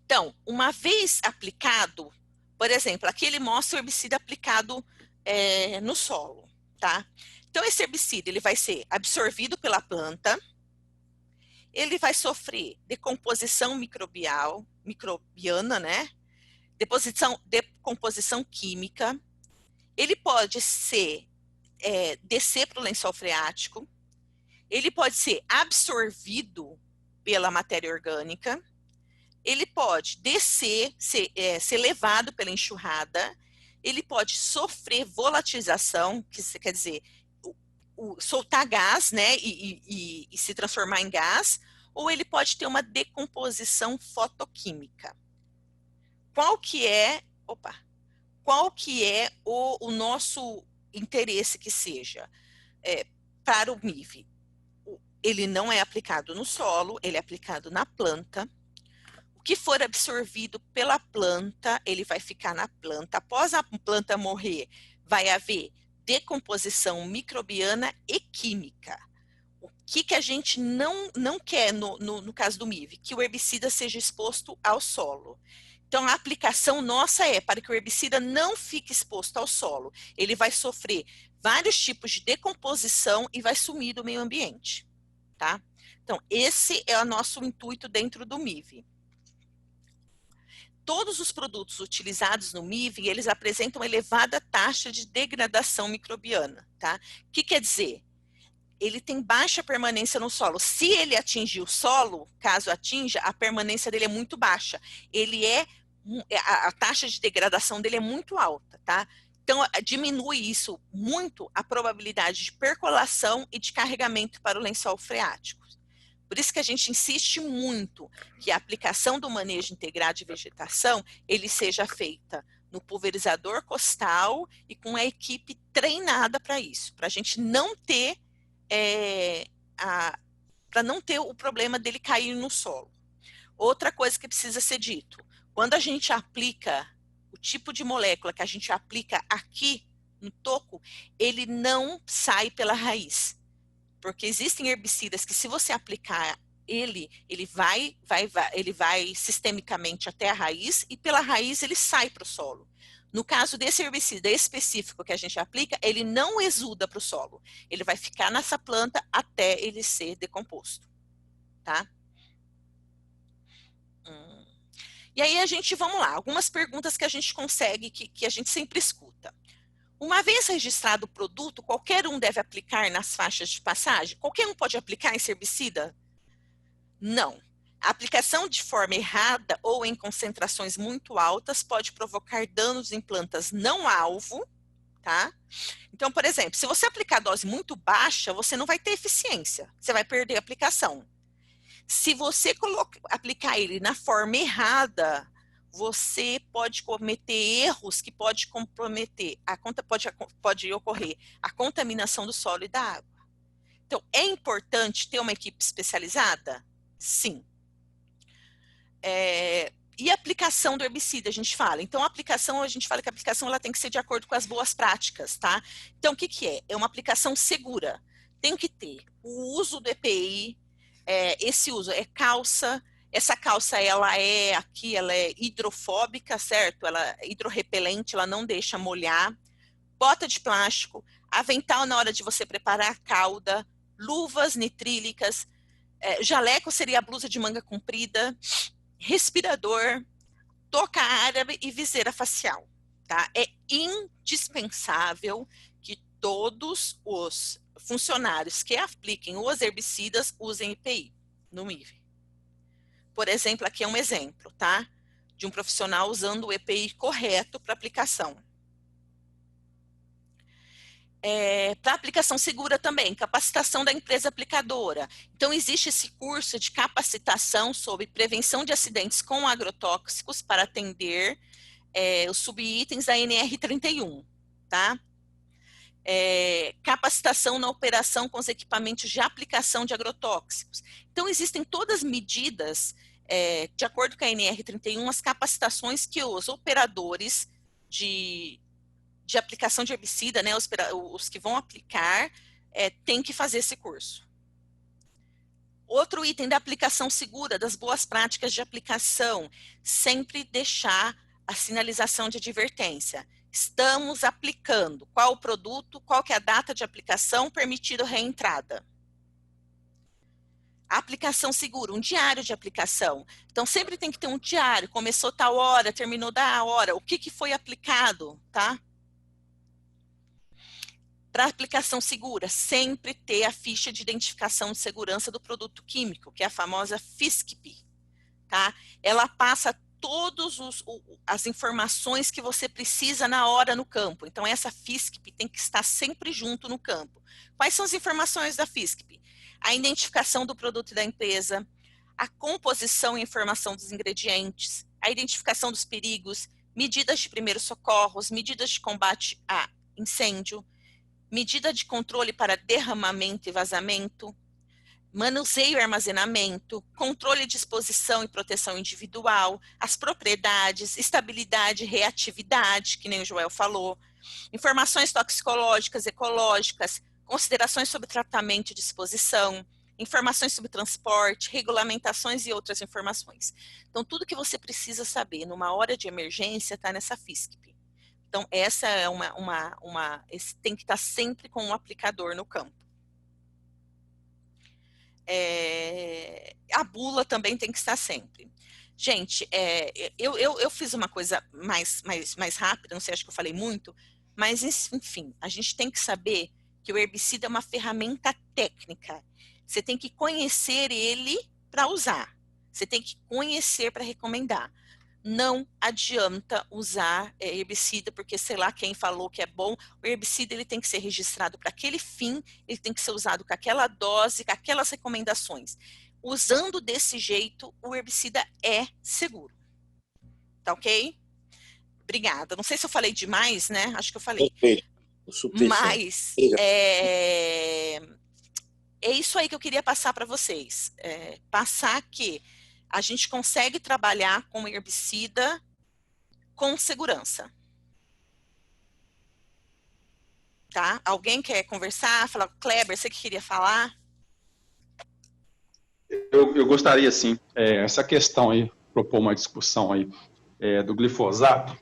Então, uma vez aplicado, por exemplo, aqui ele mostra o herbicida aplicado no solo, tá? Então, esse herbicida, ele vai ser absorvido pela planta, ele vai sofrer decomposição microbiana, né? Decomposição química, ele pode descer para o lençol freático, ele pode ser absorvido pela matéria orgânica, ele pode descer, ser levado pela enxurrada, ele pode sofrer volatilização, que quer dizer, soltar gás, né, e se transformar em gás, ou ele pode ter uma decomposição fotoquímica. Qual que é o nosso interesse que seja para o MIV? Ele não é aplicado no solo, ele é aplicado na planta. O que for absorvido pela planta, ele vai ficar na planta. Após a planta morrer, vai haver decomposição microbiana e química. O que a gente não quer no caso do MIV? Que o herbicida seja exposto ao solo. Então, a aplicação nossa é para que o herbicida não fique exposto ao solo. Ele vai sofrer vários tipos de decomposição e vai sumir do meio ambiente, tá? Então, esse é o nosso intuito dentro do MIV. Todos os produtos utilizados no MIV, eles apresentam elevada taxa de degradação microbiana, tá? O que quer dizer? Ele tem baixa permanência no solo. Se ele atingir o solo, caso atinja, a permanência dele é muito baixa. A taxa de degradação dele é muito alta, tá? Então, diminui isso muito a probabilidade de percolação e de carregamento para o lençol freático. Por isso que a gente insiste muito que a aplicação do manejo integrado de vegetação, ele seja feita no pulverizador costal e com a equipe treinada para isso, para a gente não ter para não ter o problema dele cair no solo. Outra coisa que precisa ser dito, quando a gente aplica o tipo de molécula que a gente aplica aqui no toco, ele não sai pela raiz. Porque existem herbicidas que se você aplicar ele vai sistemicamente até a raiz e pela raiz ele sai para o solo. No caso desse herbicida específico que a gente aplica, ele não exuda para o solo. Ele vai ficar nessa planta até ele ser decomposto, tá? E aí vamos lá, algumas perguntas que a gente consegue, que a gente sempre escuta. Uma vez registrado o produto, qualquer um deve aplicar nas faixas de passagem? Qualquer um pode aplicar esse herbicida? Não. A aplicação de forma errada ou em concentrações muito altas pode provocar danos em plantas não alvo, tá? Então, por exemplo, se você aplicar dose muito baixa, você não vai ter eficiência, você vai perder a aplicação. Se você aplicar ele na forma errada, você pode cometer erros que pode comprometer, pode ocorrer a contaminação do solo e da água. Então, é importante ter uma equipe especializada? Sim. E a aplicação do herbicida, a gente fala. Então, a gente fala que a aplicação ela tem que ser de acordo com as boas práticas, tá? Então, o que é? É uma aplicação segura. Tem que ter o uso do EPI, esse uso é calça. Essa calça, ela é hidrofóbica, certo? Ela é hidrorrepelente, ela não deixa molhar. Bota de plástico, avental na hora de você preparar a cauda, luvas nitrílicas, jaleco seria a blusa de manga comprida, respirador, touca árabe e viseira facial, tá? É indispensável que todos os funcionários que apliquem os herbicidas usem EPI no MIV. Por exemplo, aqui é um exemplo, tá? De um profissional usando o EPI correto para aplicação. Para aplicação segura também, capacitação da empresa aplicadora. Então, existe esse curso de capacitação sobre prevenção de acidentes com agrotóxicos para atender os subitens da NR31, tá? Capacitação na operação com os equipamentos de aplicação de agrotóxicos. Então, existem todas as medidas, de acordo com a NR31, as capacitações que os operadores de aplicação de herbicida, né, os que vão aplicar, têm que fazer esse curso. Outro item da aplicação segura, das boas práticas de aplicação, sempre deixar a sinalização de advertência. Estamos aplicando. Qual o produto, qual que é a data de aplicação, permitido reentrada. A aplicação segura, um diário de aplicação. Então, sempre tem que ter um diário, começou tal hora, terminou da hora, o que foi aplicado, tá? Para aplicação segura, sempre ter a ficha de identificação de segurança do produto químico, que é a famosa FISCP, tá? Ela passa todas as informações que você precisa na hora no campo. Então, essa FISCP tem que estar sempre junto no campo. Quais são as informações da FISCP? A identificação do produto e da empresa, a composição e informação dos ingredientes, a identificação dos perigos, medidas de primeiros socorros, medidas de combate a incêndio, medida de controle para derramamento e vazamento, manuseio e armazenamento, controle de exposição e proteção individual, as propriedades, estabilidade e reatividade, que nem o Joel falou, informações toxicológicas, ecológicas, considerações sobre tratamento de exposição, informações sobre transporte, regulamentações e outras informações. Então, tudo que você precisa saber numa hora de emergência está nessa FISCP. Então, essa é tem que estar sempre com um aplicador no campo. A bula também tem que estar sempre. Gente, eu fiz uma coisa mais rápida, não sei, acho que eu falei muito, mas, enfim, a gente tem que saber que o herbicida é uma ferramenta técnica. Você tem que conhecer ele para usar. Você tem que conhecer para recomendar. Não adianta usar herbicida porque sei lá quem falou que é bom. O herbicida ele tem que ser registrado para aquele fim, ele tem que ser usado com aquela dose, com aquelas recomendações. Usando desse jeito, o herbicida é seguro. Tá ok? Obrigada. Não sei se eu falei demais, né? Acho que eu falei. Mas é isso aí que eu queria passar para vocês. Passar que a gente consegue trabalhar com herbicida com segurança. Tá? Alguém quer conversar? Falar, Kleber, você que queria falar? Eu gostaria, sim. Essa questão aí, propor uma discussão aí do glifosato.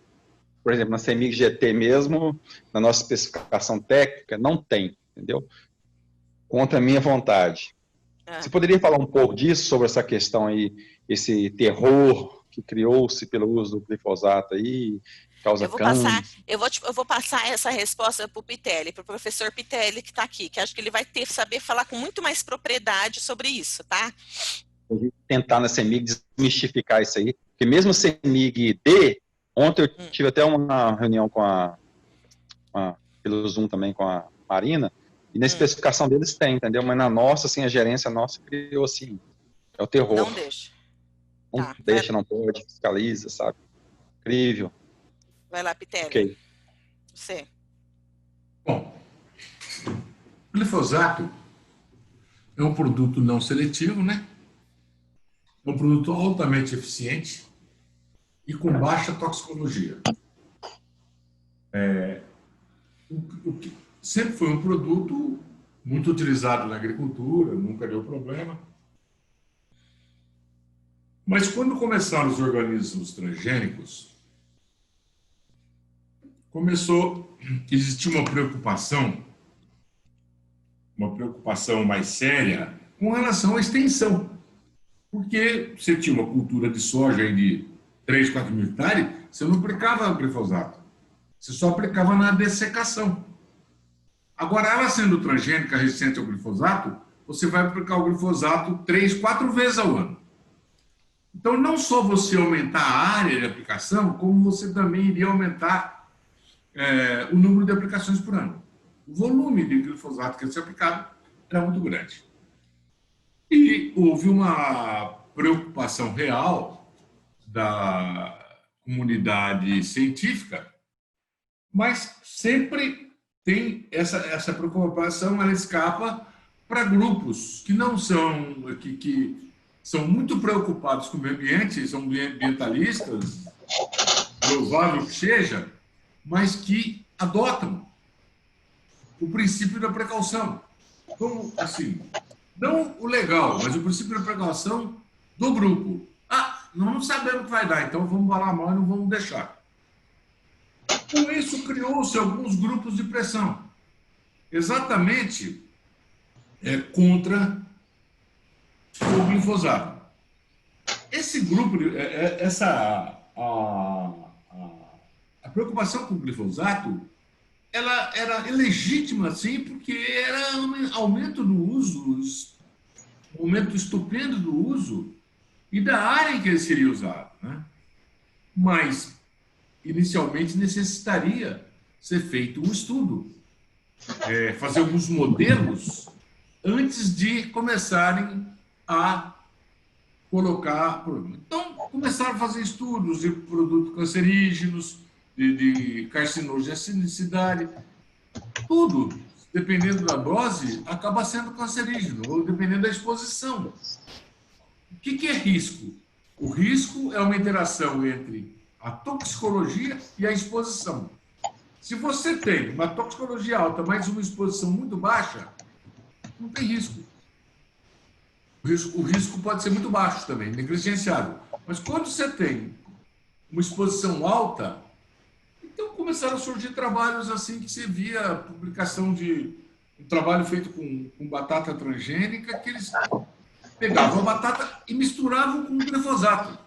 Por exemplo, na CEMIG GT mesmo, na nossa especificação técnica, não tem, entendeu? Contra a minha vontade. Você poderia falar um pouco disso, sobre essa questão aí, esse terror que criou-se pelo uso do glifosato aí, causa câncer? Eu vou passar essa resposta para o Pitelli, para o professor Pitelli que está aqui, que acho que ele vai saber falar com muito mais propriedade sobre isso, tá? A gente tentar na CEMIG desmistificar isso aí, porque mesmo CEMIG D, ontem eu tive até uma reunião pelo Zoom também com a Marina, e na especificação deles tem, entendeu? Mas na nossa, assim, a gerência nossa criou assim, é o terror. Não deixa. Não deixa, não pode, fiscaliza, sabe? Incrível. Vai lá, Pitelli. Ok. Você. Bom, o glifosato é um produto não seletivo, né? É um produto altamente eficiente e com baixa toxicologia. Sempre foi um produto muito utilizado na agricultura, nunca deu problema. Mas quando começaram os organismos transgênicos, começou a existir uma preocupação mais séria com relação à extensão. Porque você tinha uma cultura de soja aí de 3, 4 mil hectares, você não aplicava glifosato. Você só aplicava na dessecação. Agora, ela sendo transgênica resistente ao glifosato, você vai aplicar o glifosato 3, 4 vezes ao ano. Então, não só você aumentar a área de aplicação, como você também iria aumentar o número de aplicações por ano. O volume de glifosato que ia ser aplicado era muito grande. E houve uma preocupação real da comunidade científica, mas sempre tem essa preocupação, ela escapa para grupos que não são, que são muito preocupados com o meio ambiente, são ambientalistas, provável que seja, mas que adotam o princípio da precaução. Como, assim, não o legal, mas o princípio da precaução do grupo. Nós não sabemos o que vai dar, então vamos falar mal e não vamos deixar. Com isso, criou-se alguns grupos de pressão, exatamente contra o glifosato. Esse grupo, a preocupação com o glifosato, ela era ilegítima, sim, porque era um aumento do uso, um aumento estupendo do uso e da área em que ele seria usado, né? Mas, inicialmente, necessitaria ser feito um estudo, fazer alguns modelos antes de começarem a colocar... Então, começaram a fazer estudos de produtos cancerígenos, de carcinogenicidade, tudo dependendo da dose, acaba sendo cancerígeno, ou dependendo da exposição. O que é risco? O risco é uma interação entre a toxicologia e a exposição. Se você tem uma toxicologia alta, mas uma exposição muito baixa, não tem risco. O risco pode ser muito baixo também, negligenciável. Mas quando você tem uma exposição alta, então começaram a surgir trabalhos assim que você via a publicação de um trabalho feito com batata transgênica, que eles pegavam a batata e misturavam com glifosato.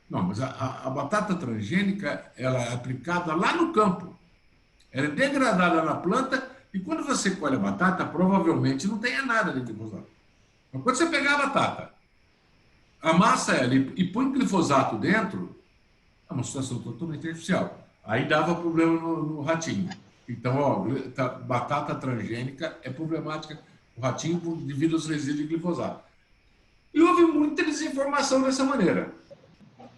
Não, mas a batata transgênica, ela é aplicada lá no campo. Ela é degradada na planta e quando você colhe a batata, provavelmente não tenha nada de glifosato. Mas quando você pegar a batata, amassa ela e põe glifosato dentro, é uma situação totalmente artificial. Aí dava problema no ratinho. Então, ó, batata transgênica é problemática o ratinho devido aos resíduos de glifosato. E houve muita desinformação dessa maneira.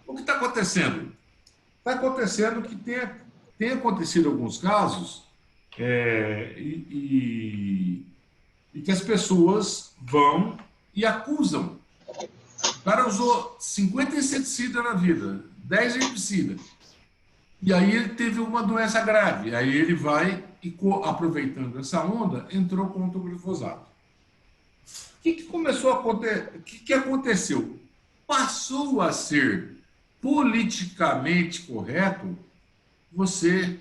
O que está acontecendo? Está acontecendo que tem acontecido alguns casos e que as pessoas vão e acusam. O cara usou 50 inseticidas na vida, 10 herbicidas. E aí ele teve uma doença grave. Aí ele vai e, aproveitando essa onda, entrou contra o glifosato. O que começou a acontecer? O que aconteceu? Passou a ser politicamente correto você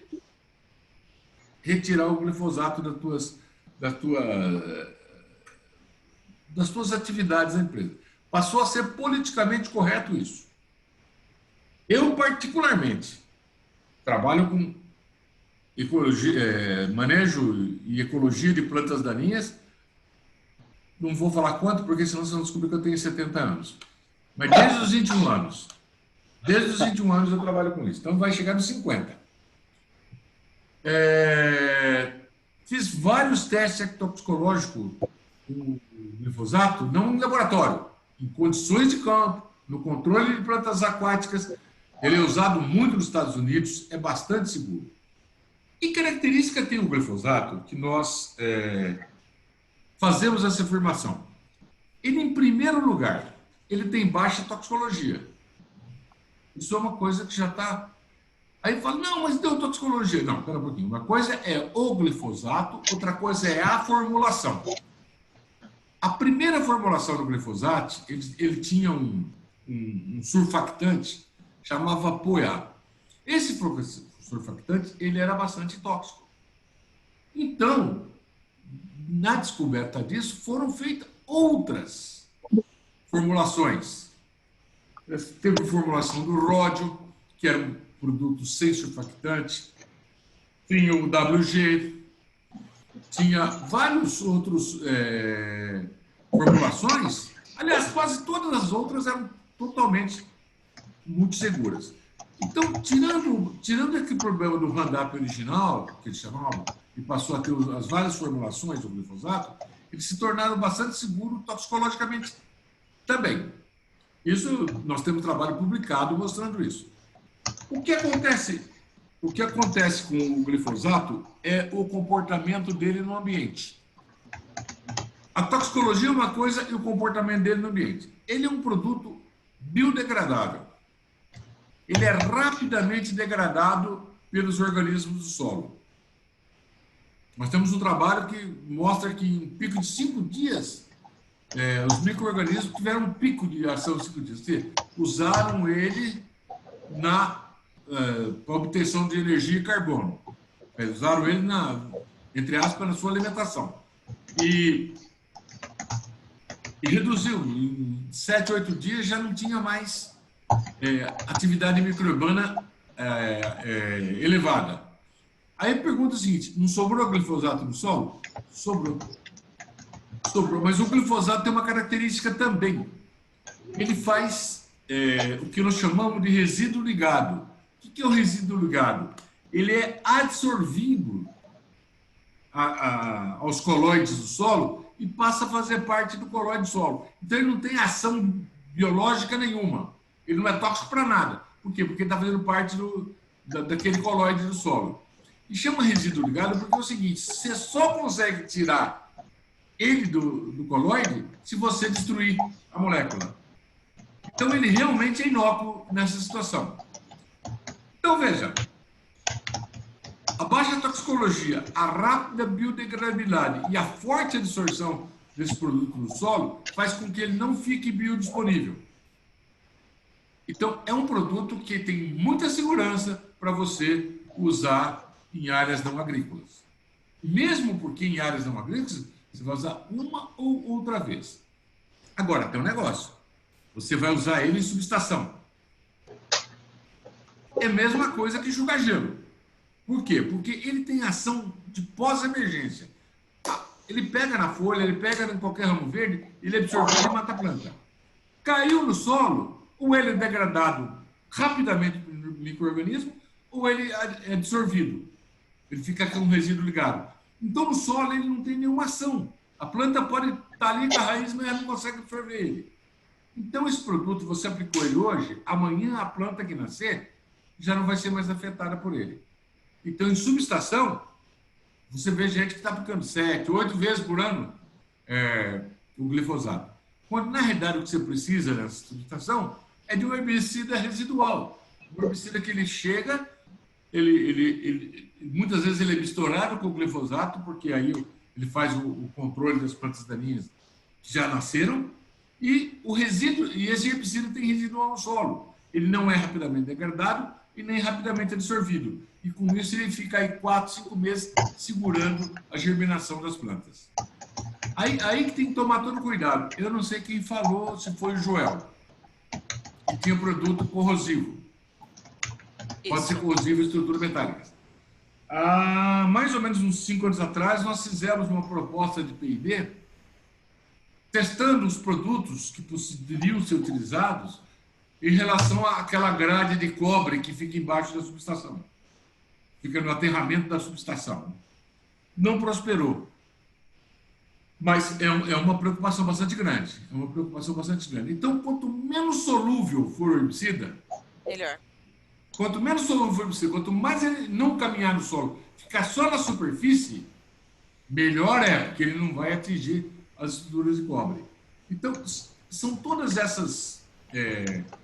retirar o glifosato das tuas atividades da empresa. Passou a ser politicamente correto isso. Eu, particularmente, trabalho com ecologia, manejo e ecologia de plantas daninhas. Não vou falar quanto, porque senão vocês vão descobrir que eu tenho 70 anos. Mas desde os 21 anos. Desde os 21 anos eu trabalho com isso. Então vai chegar nos 50. Fiz vários testes toxicológicos com glifosato, não em laboratório, em condições de campo, no controle de plantas aquáticas. Ele é usado muito nos Estados Unidos, é bastante seguro. Que característica tem o glifosato que nós fazemos essa afirmação? Ele, em primeiro lugar, ele tem baixa toxicologia. Isso é uma coisa que já está... Aí fala, não, mas deu toxicologia. Não, espera um pouquinho. Uma coisa é o glifosato, outra coisa é a formulação. A primeira formulação do glifosato, ele tinha um surfactante, chamava POA. Esse surfactante, ele era bastante tóxico. Então, na descoberta disso, foram feitas outras formulações. Teve a formulação do ródio, que era um produto sem surfactante, tinha o WG, tinha vários outros formulações. Aliás, quase todas as outras eram totalmente muito seguras. Então, tirando aquele problema do Roundup original, que eles chamavam, e passou a ter as várias formulações do glifosato, eles se tornaram bastante seguros toxicologicamente também. Isso, nós temos trabalho publicado mostrando isso. O que acontece com o glifosato é o comportamento dele no ambiente. A toxicologia é uma coisa e o comportamento dele no ambiente. Ele é um produto biodegradável. Ele é rapidamente degradado pelos organismos do solo. Nós temos um trabalho que mostra que em um pico de 5 dias, os micro-organismos tiveram um pico de ação de 5 dias. Usaram ele para obtenção de energia e carbono. Usaram ele, entre aspas, na sua alimentação. E reduziu. Em 7, 8 dias já não tinha mais atividade microbiana elevada. Aí pergunta o seguinte, não sobrou glifosato no solo? Sobrou. Mas o glifosato tem uma característica também. Ele faz o que nós chamamos de resíduo ligado. O que é o resíduo ligado? Ele é absorvido aos colóides do solo e passa a fazer parte do colóide do solo. Então ele não tem ação biológica nenhuma. Ele não é tóxico para nada. Por quê? Porque ele está fazendo parte daquele colóide do solo. E chama resíduo ligado porque é o seguinte, você só consegue tirar ele do coloide se você destruir a molécula. Então, ele realmente é inócuo nessa situação. Então, veja, a baixa toxicologia, a rápida biodegradabilidade e a forte absorção desse produto no solo faz com que ele não fique biodisponível. Então, é um produto que tem muita segurança para você usar em áreas não agrícolas. Mesmo porque em áreas não agrícolas, você vai usar uma ou outra vez. Agora, tem um negócio. Você vai usar ele em subestação. É a mesma coisa que enxugar gelo. Por quê? Porque ele tem ação de pós-emergência. Ele pega na folha, ele pega em qualquer ramo verde, ele absorve e mata a planta. Caiu no solo, ou ele é degradado rapidamente pelo micro-organismo, ou ele é absorvido. Ele fica com um resíduo ligado. Então, no solo, ele não tem nenhuma ação. A planta pode estar ali com a raiz, mas ela não consegue absorver ele. Então, esse produto, você aplicou ele hoje, amanhã a planta que nascer já não vai ser mais afetada por ele. Então, em subestação, você vê gente que está aplicando 7, 8 vezes por ano o glifosato. Quando, na realidade, o que você precisa nessa subestação é de um herbicida residual. Um herbicida que ele chega, muitas vezes ele é misturado com o glifosato, porque aí ele faz o controle das plantas daninhas que já nasceram, e o resíduo, e esse herbicida tem residual no solo. Ele não é rapidamente degradado e nem rapidamente absorvido. E com isso ele fica aí 4, 5 meses segurando a germinação das plantas. Aí que tem que tomar todo cuidado. Eu não sei quem falou, se foi o Joel, que tinha produto corrosivo. Pode ser corrosivo em estrutura metálica. Há mais ou menos uns 5 anos atrás, nós fizemos uma proposta de P&D testando os produtos que poderiam ser utilizados em relação àquela grade de cobre que fica embaixo da subestação. Fica no aterramento da subestação. Não prosperou. Mas é uma preocupação bastante grande. É uma preocupação bastante grande. Então, quanto menos solúvel for o herbicida, melhor. Quanto menos solúvel for o herbicida, quanto mais ele não caminhar no solo, ficar só na superfície, melhor é, porque ele não vai atingir as estruturas de cobre. Então, são todas essas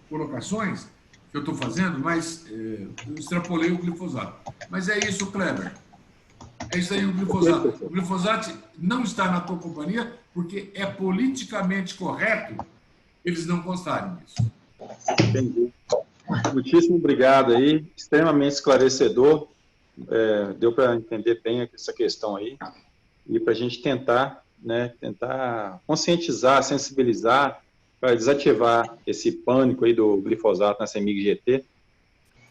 colocações que eu estou fazendo, mas eu extrapolei o glifosato. Mas é isso, Kleber. É isso aí, o glifosato. O glifosato não está na tua companhia porque é politicamente correto eles não constarem disso. Entendi. Muitíssimo obrigado aí, extremamente esclarecedor. Deu para entender bem essa questão aí. E para a gente tentar conscientizar, sensibilizar, para desativar esse pânico aí do glifosato na CEMIG GT.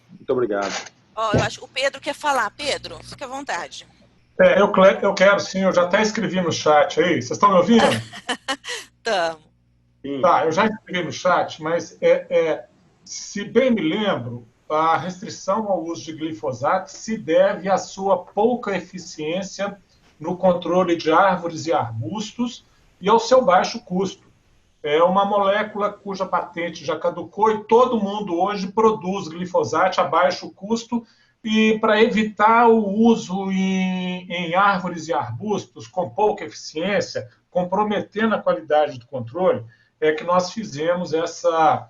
Muito obrigado. Eu acho que o Pedro quer falar. Pedro, fique à vontade. Eu quero sim, eu já até escrevi no chat aí. Vocês estão me ouvindo? Estamos. Tá, eu já escrevi no chat, mas se bem me lembro, a restrição ao uso de glifosato se deve à sua pouca eficiência no controle de árvores e arbustos e ao seu baixo custo. É uma molécula cuja patente já caducou e todo mundo hoje produz glifosato a baixo custo, e para evitar o uso em árvores e arbustos com pouca eficiência, comprometendo a qualidade do controle, é que nós fizemos essa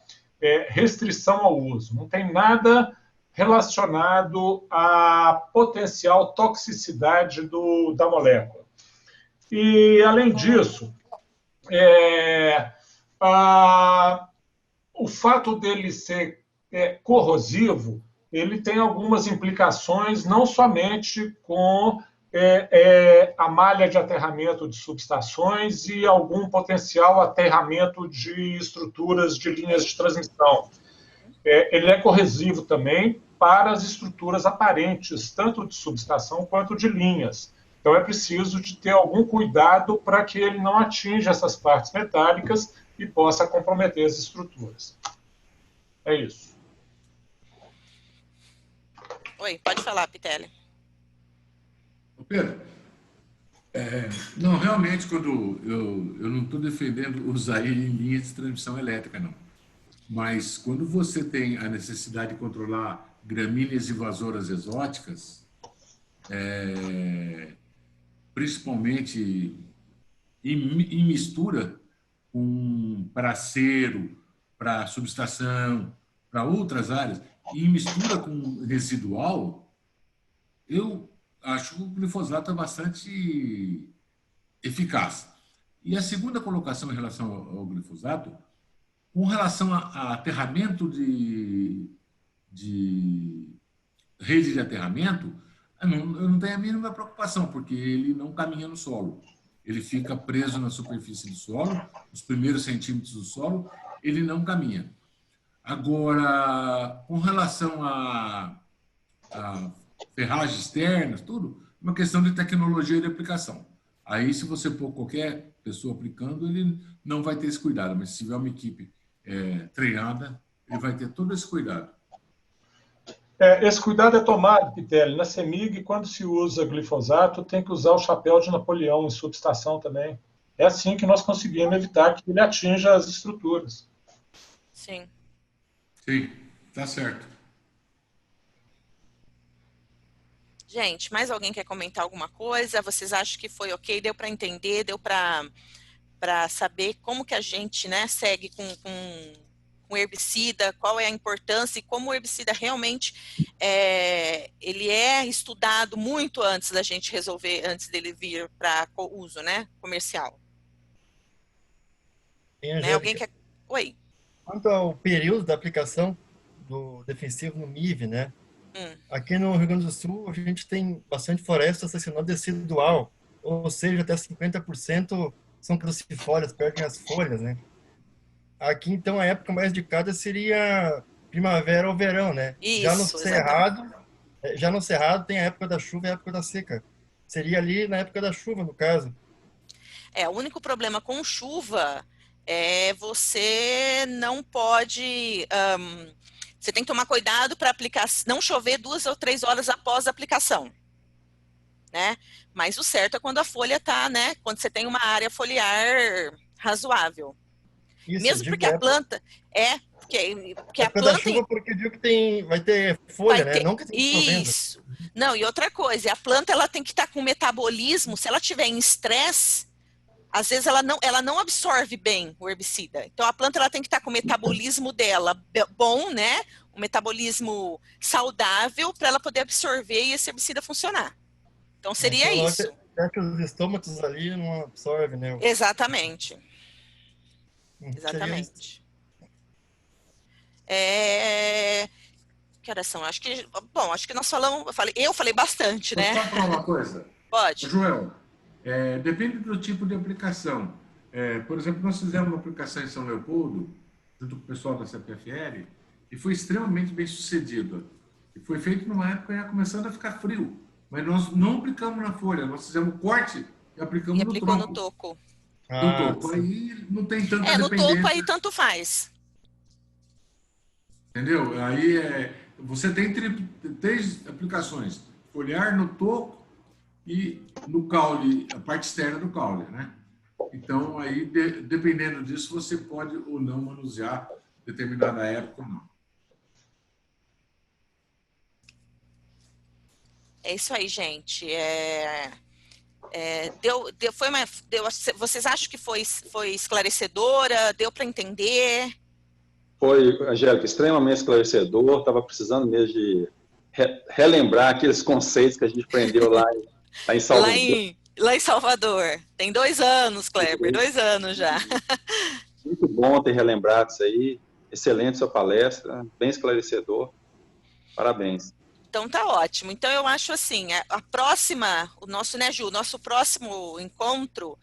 restrição ao uso. Não tem nada relacionado à potencial toxicidade da molécula. E, além disso, o fato dele ser corrosivo, ele tem algumas implicações, não somente com a malha de aterramento de subestações e algum potencial aterramento de estruturas de linhas de transmissão. Ele é corrosivo também para as estruturas aparentes, tanto de subestação quanto de linhas. Então, é preciso de ter algum cuidado para que ele não atinja essas partes metálicas e possa comprometer as estruturas. É isso. Oi, pode falar, Pitelli. Pedro, não, realmente, quando eu não estou defendendo usar ele em linha de transmissão elétrica, não. Mas quando você tem a necessidade de controlar gramíneas invasoras exóticas, principalmente em mistura com para acero, para subestação, para outras áreas, e em mistura com residual, eu acho que o glifosato é bastante eficaz. E a segunda colocação em relação ao glifosato, com relação a aterramento de rede de aterramento, eu não tenho a mínima preocupação, porque ele não caminha no solo. Ele fica preso na superfície do solo, os primeiros centímetros do solo, ele não caminha. Agora, com relação a ferragens externas, tudo, uma questão de tecnologia de aplicação. Aí, se você pôr qualquer pessoa aplicando, ele não vai ter esse cuidado, mas se tiver uma equipe treinada, ele vai ter todo esse cuidado. Esse cuidado é tomado, Pitelli. Na CEMIG, quando se usa glifosato, tem que usar o chapéu de Napoleão em subestação também. É assim que nós conseguimos evitar que ele atinja as estruturas. Sim. Sim, tá certo. Gente, mais alguém quer comentar alguma coisa? Vocês acham que foi ok? Deu para entender? Deu para saber como que a gente, né, segue com herbicida? Qual é a importância e como o herbicida realmente ele é estudado muito antes da gente resolver, antes dele vir para uso, né, comercial? Né? Alguém quer... Oi. Quanto ao período da aplicação do defensivo no MIV, né? Aqui no Rio Grande do Sul, a gente tem bastante floresta estacional decidual, ou seja, até 50% são crucifólias, perdem as folhas, né? Aqui, então, a época mais indicada seria primavera ou verão, né? Isso, já no Cerrado tem a época da chuva e a época da seca. Seria ali na época da chuva, no caso. O único problema com chuva é você não pode... você tem que tomar cuidado para aplicar, não chover 2 ou 3 horas após a aplicação, né? Mas o certo é quando a folha está, né? Quando você tem uma área foliar razoável. Isso, mesmo porque a planta porque a planta planta chuva porque eu digo que vai ter folha, né? Não que isso. Não, e outra coisa, a planta ela tem que estar com metabolismo, se ela tiver em estresse, às vezes ela não absorve bem o herbicida. Então a planta ela tem que estar com o metabolismo dela bom, né? Um metabolismo saudável para ela poder absorver e esse herbicida funcionar. Então seria isso. É que os estômatos ali não absorvem, né? Exatamente. Exatamente. Que horas são? Acho que nós falamos, eu falei bastante, né? Posso falar uma coisa? Pode. Joel, depende do tipo de aplicação. Por exemplo, nós fizemos uma aplicação em São Leopoldo, junto com o pessoal da CPFL, e foi extremamente bem sucedida. E foi feito numa época já começando a ficar frio. Mas nós não aplicamos na folha, nós fizemos corte e aplicamos no tronco. No toco. No toco, aí não tem tanta dependência. No toco aí tanto faz. Entendeu? Aí você tem 3 aplicações: foliar, no toco e no caule, a parte externa do caule, né? Então, aí, dependendo disso, você pode ou não manusear determinada época ou não. É isso aí, gente. Vocês acham que foi esclarecedora? Deu para entender? Foi, Angélica, extremamente esclarecedor. Estava precisando mesmo de relembrar aqueles conceitos que a gente aprendeu lá em Salvador. Lá em Salvador. Tem 2 anos, Kleber, 2 anos já. Muito bom ter relembrado isso aí. Excelente sua palestra, bem esclarecedor. Parabéns. Então tá ótimo. Então eu acho assim, a próxima, o nosso, né, Ju, nosso próximo encontro,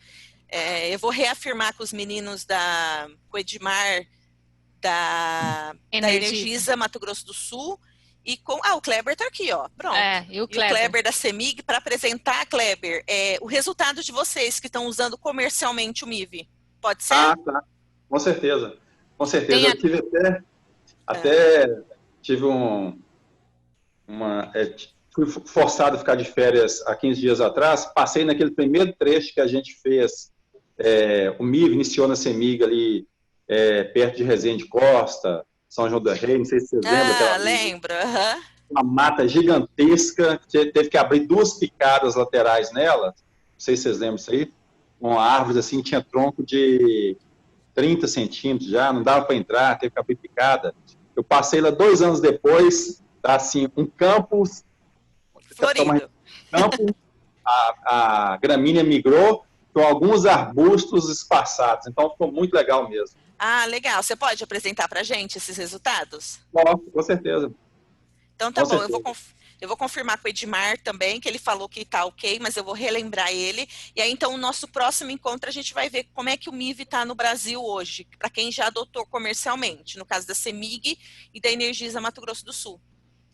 eu vou reafirmar com os meninos com o Edmar da Energisa Mato Grosso do Sul e com o Kleber tá aqui, ó, pronto. E o Kleber da CEMIG para apresentar, Kleber, o resultado de vocês que estão usando comercialmente o MIV. Pode ser? Ah, tá. Com certeza. Com certeza. Eu tive até tive fui forçado a ficar de férias há 15 dias atrás, passei naquele primeiro trecho que a gente fez, o MIV iniciou na CEMIG ali, perto de Resende Costa, São João do Rei, não sei se vocês lembram. Lembro, uma mata gigantesca, teve que abrir 2 picadas laterais nela, não sei se vocês lembram disso aí, uma árvore assim, tinha tronco de 30 centímetros já, não dava para entrar, teve que abrir picada. Eu passei lá 2 anos depois, tá assim, um campo florido. A gramínea migrou com alguns arbustos espaçados, então ficou muito legal mesmo. Ah, legal. Você pode apresentar para a gente esses resultados? Com certeza. Então tá bom, eu vou confirmar com o Edmar também, que ele falou que tá ok, mas eu vou relembrar ele. E aí, então, o nosso próximo encontro, a gente vai ver como é que o MIV está no Brasil hoje, para quem já adotou comercialmente, no caso da CEMIG e da Energisa Mato Grosso do Sul.